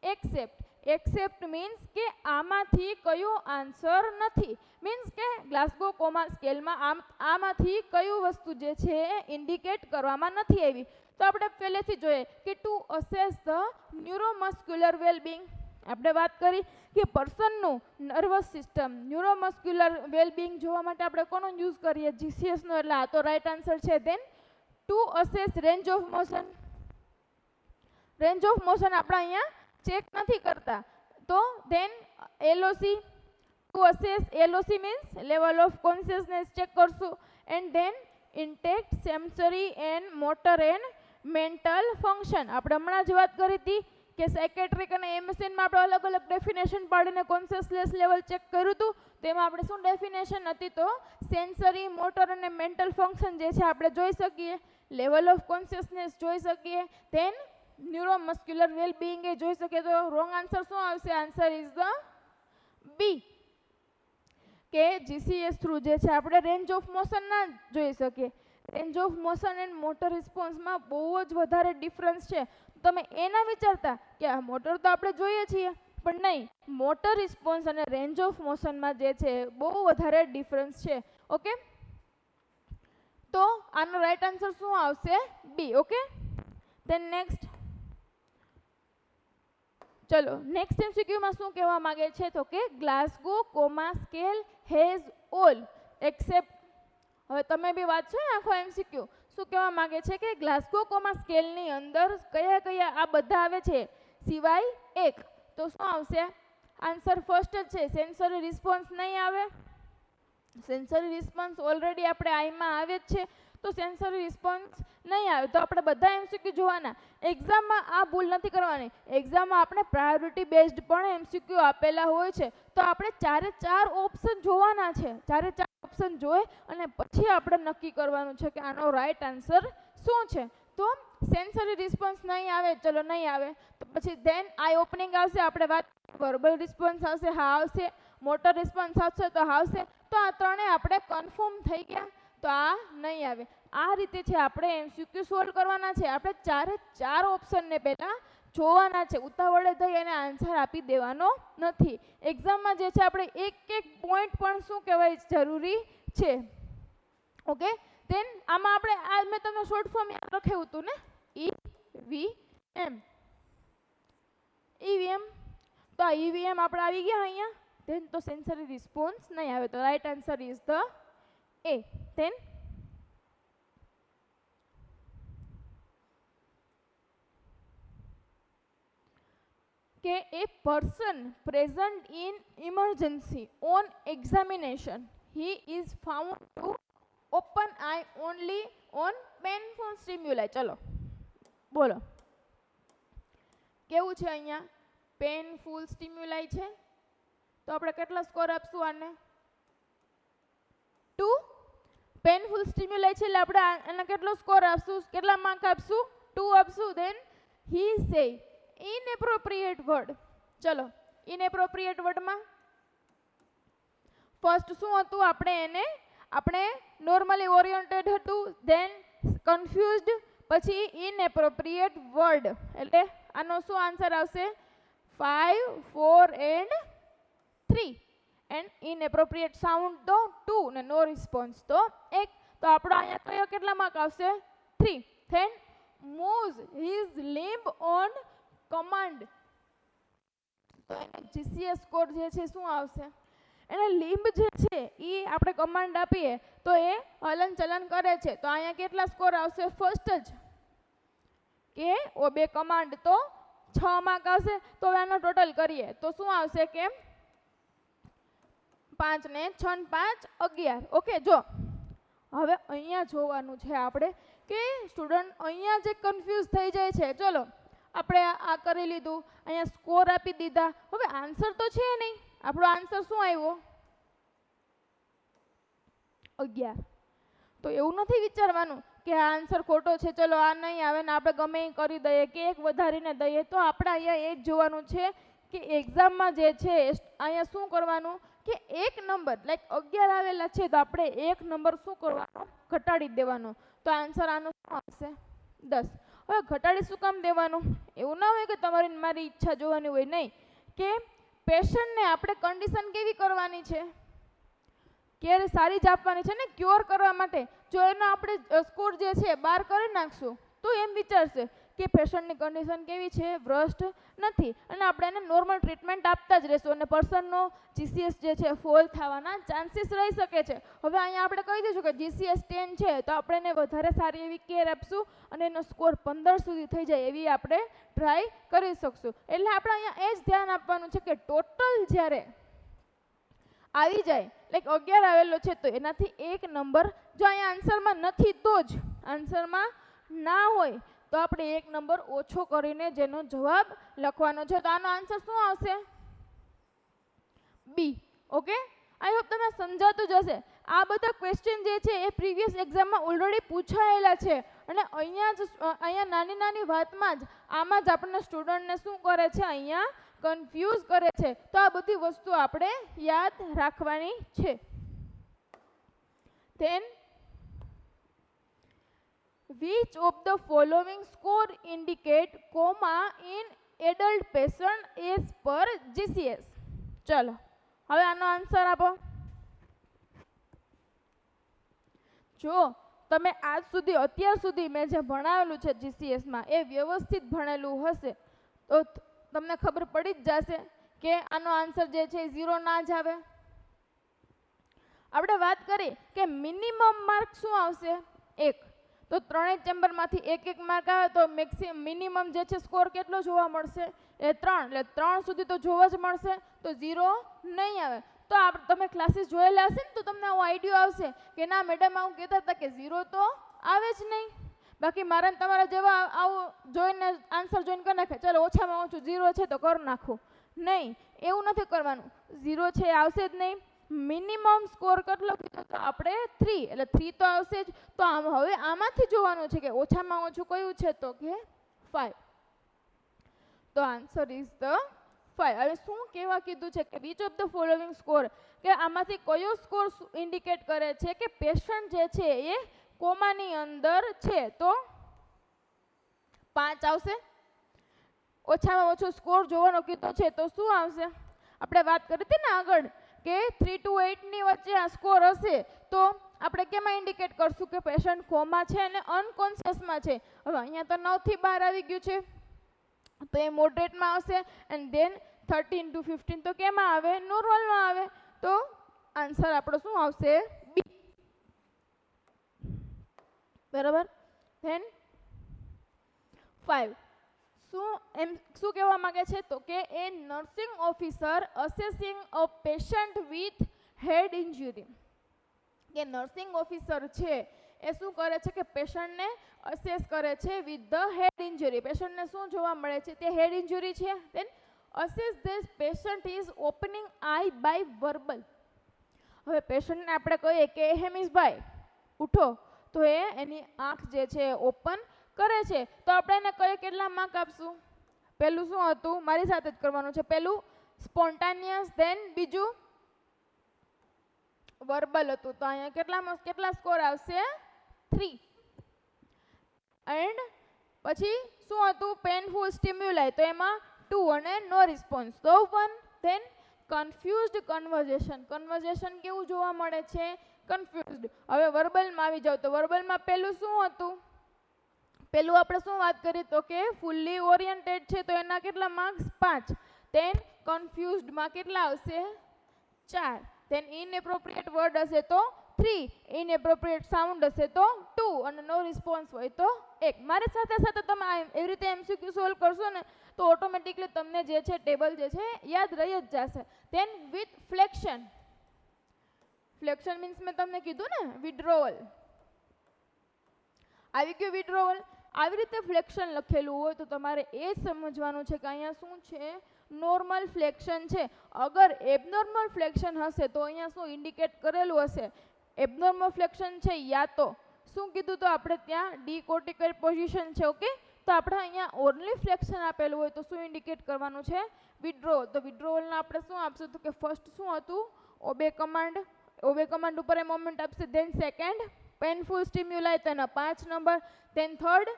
[SPEAKER 1] એક્સેપ્ટ. એક્સેપ્ટ મીન્સ કે આમાંથી કયો આન્સર નથી, મીન્સ કે ગ્લાસગો કોમા સ્કેલમાં આમાંથી કયું વસ્તુ જે છે એ ઇન્ડિકેટ કરવામાં નથી આવી. તો આપણે પહેલેથી જોઈએ કે to assess the neuromuscular wellbeing. આપણે વાત કરી કે પર્સનનું નર્વસ સિસ્ટમ ન્યુરોમસ્ક્યુલર વેલબિંગ જોવા માટે આપણે કોનો યુઝ કરીએ જીસીએસનો, એટલે આ તો રાઈટ આન્સર છે. Then to assess range of motion. Range of motion આપણે અહીંયા ચેક નથી કરતા, તો then LOC. To assess LOC means level of consciousness check કરશું. And then intact sensory and motor and mental function. આપણે હમણાં જ વાત કરી હતી કે સાયકેટ્રિક અને એમએસએનમાં આપણે અલગ અલગ ડેફિનેશન પાડીને કોન્શિયસનેસ લેવલ ચેક કર્યું હતું. તેમાં આપણે શું ડેફિનેશન હતી, તો સેન્સરી, મોટર અને મેન્ટલ ફંક્શન જે છે આપણે જોઈ શકીએ, લેવલ ઓફ કોન્શિયસનેસ જોઈ શકીએ, ધેન ન્યુરોમસ્ક્યુલર વેલબિંગ એ જોઈ શકીએ. તો રોંગ આન્સર શું આવશે? આન્સર ઇઝ ધ બી, કે જીસીએસ થ્રુ જે છે આપણે રેન્જ ઓફ મોશન ના જોઈ શકીએ. Range of motion and motor રિસ્પોન્સમાં બહુ જ વધારે ડિફરન્સ છે. તમે એ ના વિચારતા કે આ મોટર તો આપણે જોઈએ છીએ, પણ નહીં, મોટર રિસ્પોન્સ અને રેન્જ ઓફ મોશનમાં જે છે બહુ વધારે ડિફરન્સ છે. ઓકે, તો આનો રાઈટ આન્સર શું આવશે? બી. Okay, then next. ચલો નેક્સ્ટ એમસીક્યુમાં શું કહેવા માંગે છે, તો કે Glasgow coma scale has all except. હવે તમે બી વાંચો આખો એમસીક્યુ. શું કહેવા માંગે છે કે ગ્લાસગો કોમા સ્કેલની અંદર કયા કયા આ બધા આવે છે સિવાય એક. તો શું આવશે? આન્સર ફર્સ્ટ જ છે, સેન્સરી રિસ્પોન્સ નહીં આવે. સેન્સરી રિસ્પોન્સ ઓલરેડી આપણે આઈમાં આવે જ છે, તો સેન્સરી રિસ્પોન્સ નહીં આવે. તો આપણે બધા એમસીક્યુ જોવાના. એક્ઝામમાં આ ભૂલ નથી કરવાની. એક્ઝામમાં આપણે પ્રાયોરિટી બેઝડ પણ એમસીક્યુ આપેલા હોય છે, તો આપણે 4 ઓપ્શન જોવાના છે. 4 ઓપ્શન જોઈ અને પછી આપણે નક્કી કરવાનું છે કે આનો રાઈટ આન્સર શું છે. તો સેન્સરી રિસ્પોન્સ નહીં આવે, ચલો નહીં આવે, તો પછી ધેન આઈ ઓપનિંગ આવશે. આપણે વાત વર્બલ રિસ્પોન્સ આવશે, હા આવશે. મોટર રિસ્પોન્સ આવશે, તો હા આવશે. તો આ ત્રણે આપણે કન્ફર્મ થઈ ગયા, તો આ નહીં આવે. આ રીતે છે આપણે એમસીક્યુ સોલ્વ કરવાના છે. આપણે 4 ઓપ્શનને પહેલાં જોવાના છે, ઉતાવળે થઈ અને આન્સર આપી દેવાનો નથી. એક્ઝામમાં જે છે આપણે એક પોઈન્ટ પણ શું કહેવાય જરૂરી છે. ઓકે, ધેન આમાં આપણે આ મેં તમને શોર્ટ ફોર્મ યાદ રાખ્યું હતું ને, ઈવીએમ. ઈવીએમ, તો આ ઈવીએમ આપણે આવી ગયા અહીંયા. ધેન તો સેન્સરી રિસ્પોન્સ નહીં આવે, તો right answer is the A. Then કે a person present in emergency on examination, he is found to open eye only on painful stimuli. ચલો બોલો કેવું છે અહીંયા? પેનફુલ સ્ટિમ્યુલાઈ છે, તો આપણે કેટલા સ્કોર આપશું આને? 2. પેનફુલ સ્ટિમ્યુલાઈ છે એટલે આપણે આને કેટલો સ્કોર આપશું? કેટલા માર્ક આપશું? 2 આપશું. Then he say inappropriate word. ચલો ઇનએપ્રોપ્રિએટ વર્ડમાં ફર્સ્ટ શું હતું? આપણે નોર્મલી ઓરિએન્ટેડ હતું, ધેન કન્ફ્યુઝડ, પછી ઇનએપ્રોપ્રિએટ વર્ડ. એટલે આનો શું આન્સર આવશે? 5, 4 એન્ડ 3. એન્ડ ઇનએપ્રોપ્રિએટ સાઉન્ડ તો 2 ને નો રિસ્પોન્સ તો 1. તો આપણો અહીંયા કયો કેટલા માર્ક આવશે? 3. Then moves his limb on command. તો એને જીસીએસ કોડ જે છે શું આવશે? એને લિમ્બ જે છે એ આપણે કમાન્ડ આપીએ તો એ હલન ચલન કરે છે. તો અહીંયા કેટલા સ્કોર આવશે? ફર્સ્ટ જ કે ઓ બે કમાન્ડ, તો 6 માર્ક આવશે. તો હવે આનો ટોટલ કરીએ તો શું આવશે કે 5 ને 6 ને 5 11. ઓકે, જો હવે અહીંયા જોવાનું છે આપણે કે સ્ટુડન્ટ અહીંયા જે કન્ફ્યુઝ થઈ જાય છે. ચલો આપણે આ કરી લીધું, અહીંયા સ્કોર આપી દીધા, હવે આન્સર તો છે નહીં. આપણો આન્સર શું આવ્યો? 11. તો એવું નથી વિચારવાનું કે આ આન્સર ખોટો છે, ચલો આ નહીં આવે ને આપણે ગમે એ કરી દઈએ કે એક વધારીને દઈએ. તો આપણે અહીંયા એ જ જોવાનું છે કે એક્ઝામમાં જે છે અહીંયા શું કરવાનું કે એક નંબર લાઈક 11 આવેલા છે તો આપણે એક નંબર શું કરવાનો? ઘટાડી દેવાનો. તો તો આન્સર આનો શું આવશે? 10. હવે ઘટાડી શું કામ દેવાનું? એવું ના હોય કે તમારી મારી ઈચ્છા જોવાની હોય, નહીં, કે પેશન્ટને આપણે કન્ડિશન કેવી કરવાની છે? કેર સારી જ આપવાની છે ને, ક્યોર કરવા માટે. જો એનો આપણે સ્કોર જે છે 12 કરી નાખશું તો એમ વિચારશે કે પેશન્ટની કન્ડિશન કેવી છે? વ્રસ્ટ નથી, અને આપણે એને નોર્મલ ટ્રીટમેન્ટ આપતા જ રહેશું, અને પર્સનનો જીસીએસ જે છે ફોલ થવાના ચાન્સીસ રહી શકે છે. હવે અહીંયા આપણે કહી દઈશું કે જીસીએસ 10 છે, તો આપણે એને વધારે સારી એવી કેર આપશું અને એનો સ્કોર 15 સુધી થઈ જાય એવી આપણે ટ્રાય કરી શકશું. એટલે આપણે અહીંયા એ જ ધ્યાન આપવાનું છે કે ટોટલ જ્યારે આવી જાય, લાઈક 11 આવેલો છે તો એનાથી એક નંબર, જો અહીંયા આન્સરમાં નથી તો જ, આન્સરમાં ના હોય તો આપણે એક નંબર ઓછો કરીને જેનો જવાબ લખવાનો છે. તો આનો આન્સર શું આવશે? બી. ઓકે, આઈ હોપ તમને સમજાતું જ હશે. આ બધા ક્વેશ્ચન જે છે એ પ્રીવિયસ એક્ઝામમાં ઓલરેડી પૂછાયેલા છે, અને અહીંયા નાની નાની વાતમાં જ આમાં જ આપણને સ્ટુડન્ટને શું કરે છે? અહીંયા કન્ફ્યુઝ કરે છે. તો આ બધી વસ્તુ આપણે યાદ રાખવાની છે. Then which of the following score indicate coma in adult patient as per GCS? ચલો હવે આનો આન્સર આપો. જો તમે આજ સુધી અત્યાર સુધી મેં જે ભણાવેલું છે જીસીએસમાં એ વ્યવસ્થિત ભણેલું હશે તો તમને ખબર પડી જ જશે કે આનો આન્સર જે છે એ 0 ના જ આવે. આપણે વાત કરી કે મિનિમમ માર્ક શું આવશે? 1. તો ત્રણેય ચેમ્બરમાંથી એક માર્ક આવે તો મિનિમમ જે છે સ્કોર કેટલો જોવા મળશે? એ 3. એટલે 3 સુધી તો જોવા જ મળશે, તો 0 નહીં આવે. તો તમે ક્લાસીસ જોયેલા હશે ને તો તમને આવો આઈડિયો આવશે કે ના મેડમ આવું કહેતા હતા કે 0 તો આવે જ નહીં. બાકી મારા તમારા જેવા આવું જોઈને આન્સર જોઈને કરી નાખે, ચાલો ઓછામાં ઓછું 0 છે તો કરી નાખું. નહીં, એવું નથી કરવાનું. 0 છે આવશે જ નહીં. મિનિમમ સ્કોર કેટલો કીધો તો આપણે 3, એટલે 3 તો આવશે જ. તો હવે આમાંથી જોવાનું છે કે ઓછામાં ઓછું કયું છે? તો કે 5. તો આન્સર ઇઝ ધ 5. હવે શું કહેવા કીધું છે કે which of the following score, કે આમાંથી કયો સ્કોર ઇન્ડિકેટ કરે છે કે પેશન્ટ જે છે એ કોમાની અંદર છે? તો 5 આવશે. ઓછામાં ઓછો સ્કોર જોવાનો કીધો છે તો શું આવશે? આપણે વાત કરી હતી ને આગળ કે 3 to 8 ની વચ્ચે આ સ્કોર હશે તો આપણે કેમાં ઇન્ડિકેટ કરશું કે પેશન્ટ કોમા છે અને અનકોન્શિયસમાં છે? હવે અહીંયા તો 9 થી 12 આવી ગયું છે તો એ મોડરેટમાં આવશે, એન્ડ ધેન 13 to 15 તો કેમાં આવે? નોર્મલમાં આવે. તો આન્સર આપણો શું આવશે? બી. બરાબર. ધેન 5. શું કહેવા માંગે છે? તો કે a nursing officer assessing a patient with head injury, કે નર્સિંગ ઓફિસર છે એ શું કરે છે કે પેશન્ટને અસેસ કરે છે વિથ ધ હેડ ઇન્જરી. પેશન્ટને શું જોવા મળે છે? તે હેડ ઇન્જરી છે. Then assess this patient is opening eye by verbal. હવે પેશન્ટને આપણે કહીએ કે હેમિસભાઈ ઉઠો, તો એ એની આંખ જે છે ઓપન કરે છે, તો આપણે એને કહીએ કેટલા માર્ક આપશું? પહેલું શું હતું? મારી સાથે જ કરવાનું છે. પહેલું સ્પોન્ટાનિયસ, ધેન બીજું વર્બલ હતું. તો અહીંયા કેટલા સ્કોર આવશે? 3. એન્ડ પછી શું હતું? પેનફુલ સ્ટિમ્યુલાઈ, તો એમાં 2 અને નો રિસ્પોન્સ, તો 1. Than confused conversion. કન્વર્ઝેશન કેવું જોવા મળે છે? કન્ફ્યુઝડ. હવે વર્બલમાં આવી જાવ તો વર્બલમાં પહેલું શું હતું? પહેલું આપણે શું વાત કરી? તો કે ફૂલ્લી ઓરિએન્ટેડ છે તો એના કેટલા માર્ક્સ? 5. ધેન કન્ફ્યુઝડમાં કેટલા આવશે? 4. ધેન ઇનએપ્રોપ્રિએટ વર્ડ હશે તો 3, ઇનએપ્રોપ્રિએટ સાઉન્ડ હશે તો 2, અને નો રિસ્પોન્સ હોય તો 1. મારી સાથે સાથે તમે એવી રીતે એમસીક્યુ સોલ્વ કરશો ને તો ઓટોમેટિકલી તમને જે છે ટેબલ જે છે યાદ રહી જ જશે. Then with flexion. Flexion means મેં તમને કીધું ને વિડ્રોવલ. આવી ગયું વિડ્રોવલ. આવી રીતે ફ્લેક્શન લખેલું હોય તો તમારે એ જ સમજવાનું છે કે અહીંયા શું છે? નોર્મલ ફ્લેક્શન છે. અગર એબનોર્મલ ફ્લેક્શન હશે તો અહીંયા શું ઇન્ડિકેટ કરેલું હશે? એબનોર્મલ ફ્લેક્શન છે યા તો શું કીધું? તો આપણે ત્યાં ડીકોર્ટિકલ પોઝિશન છે. ઓકે, તો આપણે અહીંયા ઓનલી ફ્લેક્શન આપેલું હોય તો શું ઇન્ડિકેટ કરવાનું છે? વિડ્રોવલ. તો વિડ્રોવલના આપણે શું આપશું? તો કે ફર્સ્ટ શું હતું? Obey command. ઓબે કમાન્ડ ઉપર એ મોમેન્ટ આપશે. ધેન સેકન્ડ પેનફુલ સ્ટિમ્યુલાઈ તો એના 5 નંબર, ધેન થર્ડ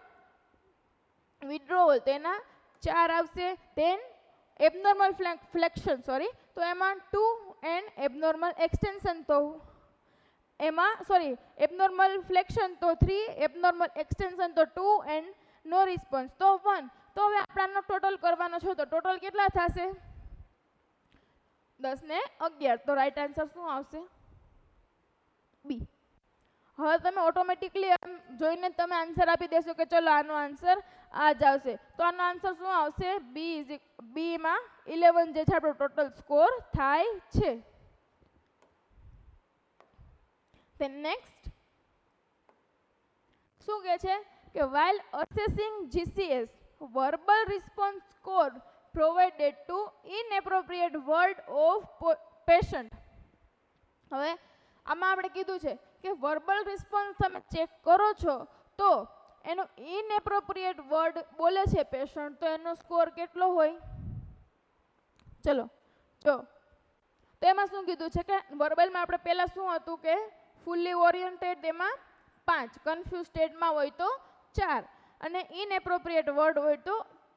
[SPEAKER 1] વિડ્રોવલ તેના 4 આવશે, ધેન એબનોર્મલ ફ્લેક્શન તો એમાં 2 એન્ડ એબનોર્મલ એક્સટેન્શન તો એમાં એબનોર્મલ ફ્લેક્શન તો 3, એબનોર્મલ એક્સટેન્શન તો 2 એન્ડ નો રિસ્પોન્સ તો 1. તો હવે આપણાનો ટોટલ કરવાનો છે તો ટોટલ કેટલા થશે? 10 ને 11. તો રાઈટ આન્સર શું આવશે? બી. હવે તમે ઓટોમેટિકલી જોઈને તમે આન્સર આપી દેશો કે ચલો આનો આન્સર આ જ આવશે. તો આનો આન્સર શું આવશે? બી માં 11 જે છે આપણો ટોટલ સ્કોર થાય છે. Then next શું કહે છે કે while assessing GCS verbal response score provided to inappropriate word of patient. હવે આમાં આપણે કીધું છે કે વર્બલ રિસ્પોન્સ તમે ચેક કરો છો તો એનો ઇનએપ્રોપ્રિએટ વર્ડ બોલે છે પેશન્ટ તો એનો સ્કોર કેટલો હોય? ચલો જો તો એમાં શું કીધું છે કે વર્બલમાં આપણે પહેલા શું હતું કે ફૂલી ઓરિએન્ટેડ એમાં 5, કન્ફ્યુઝ સ્ટેટમાં હોય તો 4 અને ઇનએપ્રોપ્રિએટ વર્ડ હોય તો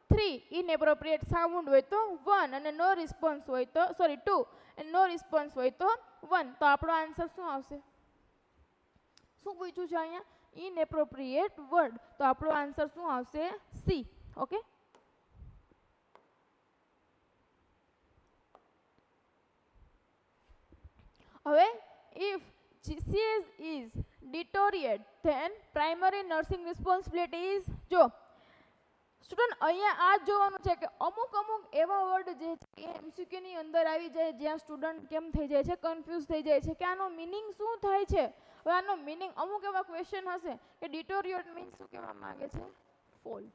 [SPEAKER 1] 3, ઇનએપ્રોપ્રિએટ સાઉન્ડ હોય તો 1 અને નો રિસ્પોન્સ હોય તો 2 અને નો રિસ્પોન્સ હોય તો 1. તો આપણો આન્સર શું આવશે? શું પૂછ્યું છે અહીંયા? ઇનએપ્રોપ્રિએટ વર્ડ. તો આપણો આન્સર શું આવશે? સી. ઓકે. હવે if GCS is deteriorate then primary nursing responsibility is જો સ્ટુડન્ટ અહીંયા આ જોવાનું છે કે અમુક એવા વર્ડ જે છે એ MCQ ની અંદર આવી જાય જ્યાં સ્ટુડન્ટ કેમ થઈ જાય છે? કન્ફ્યુઝ થઈ જાય છે કે આનો મીનિંગ શું થાય છે. હવે આનો મીનિંગ અમુક એવા ક્વેશ્ચન હશે કે ડિટોરિયેટ મીન્સ શું કહેવા માંગે છે? ફોલ.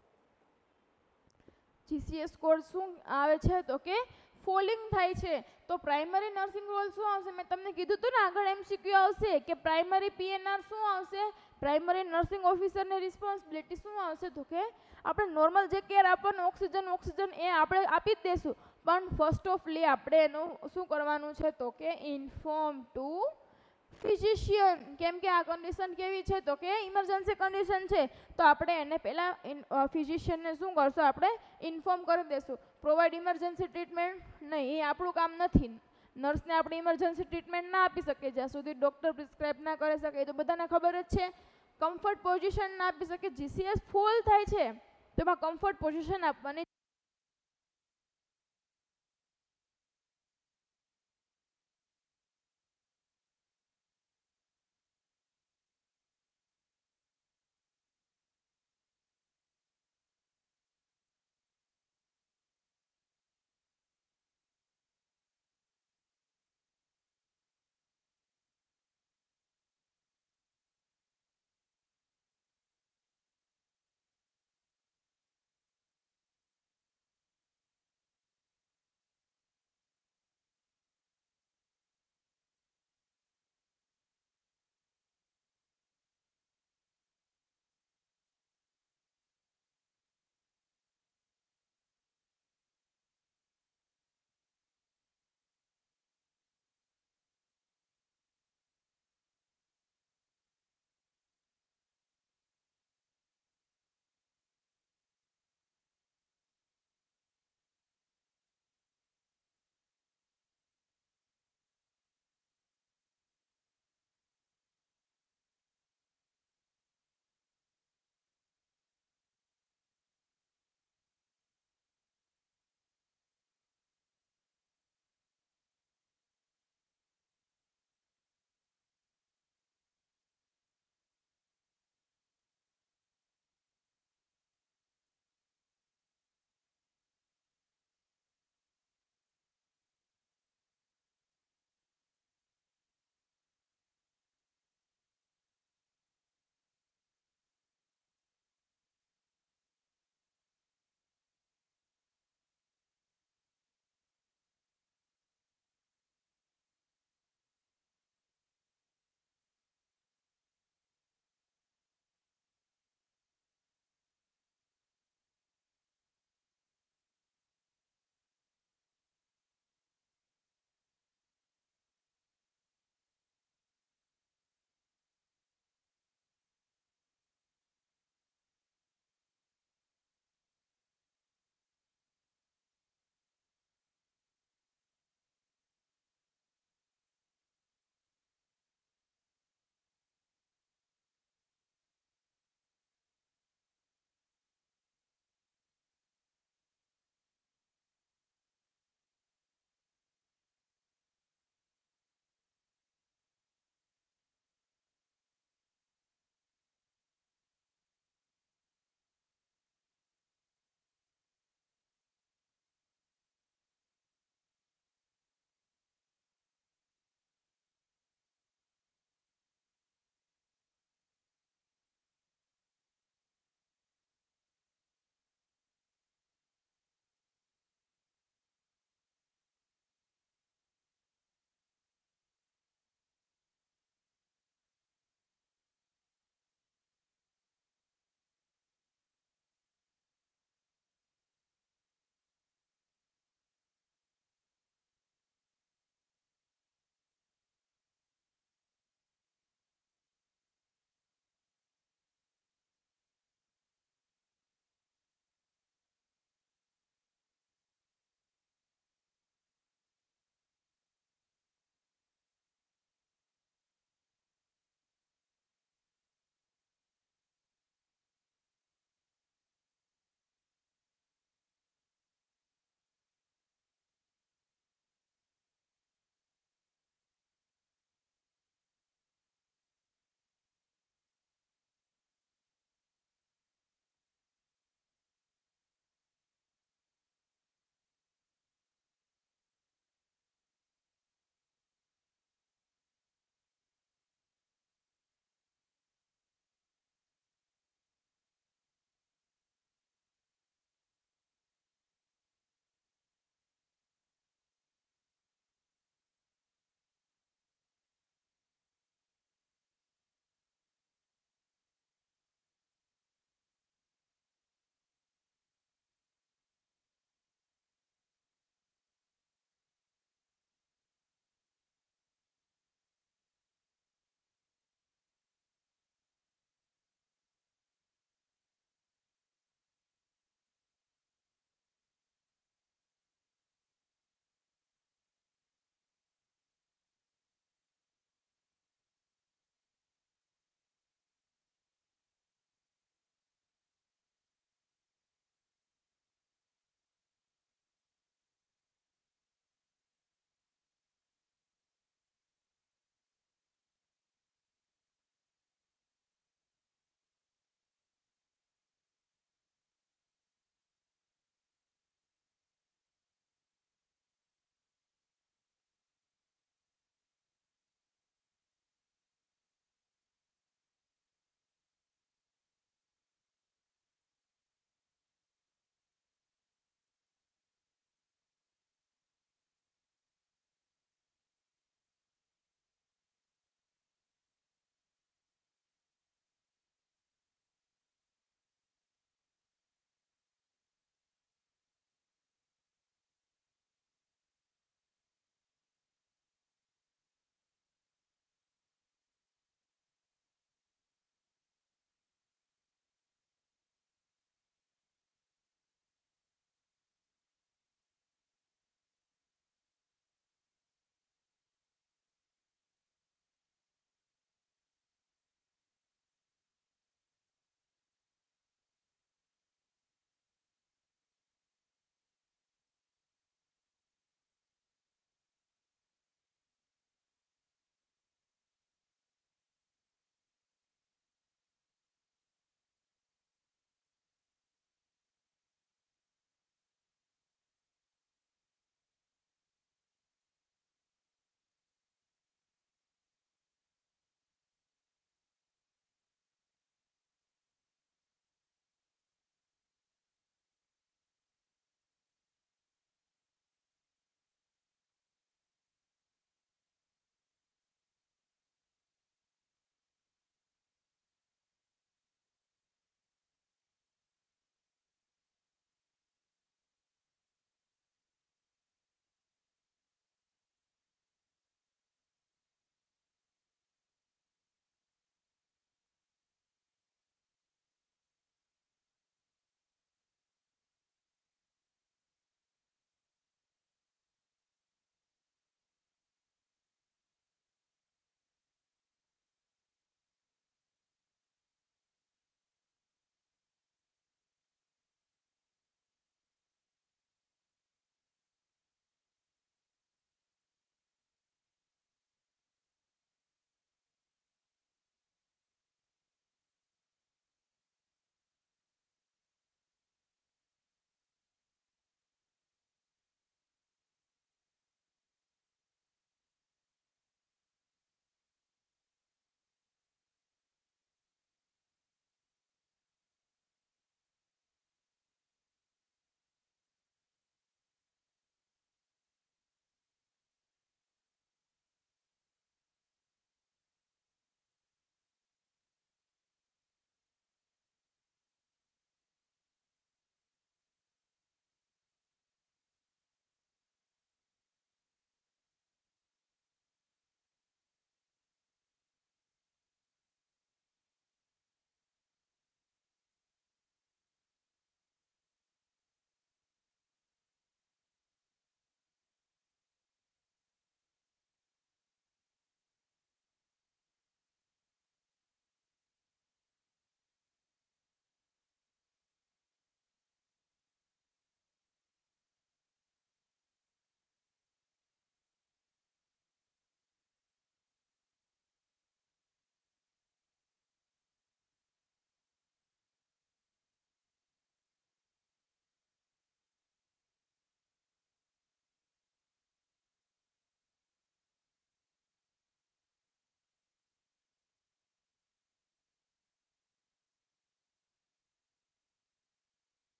[SPEAKER 1] GCS સ્કોર શું આવે છે તો કે ફોલિંગ થાય છે. તો પ્રાઇમરી નર્સિંગ રોલ શું આવશે? મેં તમને કીધું હતું ને આગળ MCQ આવશે કે પ્રાઇમરી PNR શું આવશે? પ્રાઇમરી નર્સિંગ ઓફિસરની રિસ્પોન્સિબિલિટી શું આવશે તો કે આપણે નોર્મલ જે કેર આપવાનું ઓક્સિજન એ આપણે આપી જ દેશું પણ ફર્સ્ટ ઓફલી આપણે એનું શું કરવાનું છે તો કે ઇન્ફોર્મ ટુ ફિઝિશિયન. કેમ કે આ કન્ડિશન કેવી છે તો કે ઇમરજન્સી કન્ડિશન છે તો આપણે એને પહેલા ફિઝિશિયનને શું કરશું? આપણે ઇન્ફોર્મ કરી દેશું. પ્રોવાઈડ ઇમરજન્સી ટ્રીટમેન્ટ નહીં, એ આપણું કામ નથી. નર્સને આપણે ઇમરજન્સી ટ્રીટમેન્ટ ના આપી શકીએ જ્યાં સુધી ડૉક્ટર પ્રિસ્ક્રાઇબ ના કરી શકે. એ તો બધાને ખબર જ છે. કમ્ફર્ટ પોઝિશન ના આપી શકે. GCS ફૂલ થાય છે તો એમાં કમ્ફર્ટ પોઝિશન આપવાની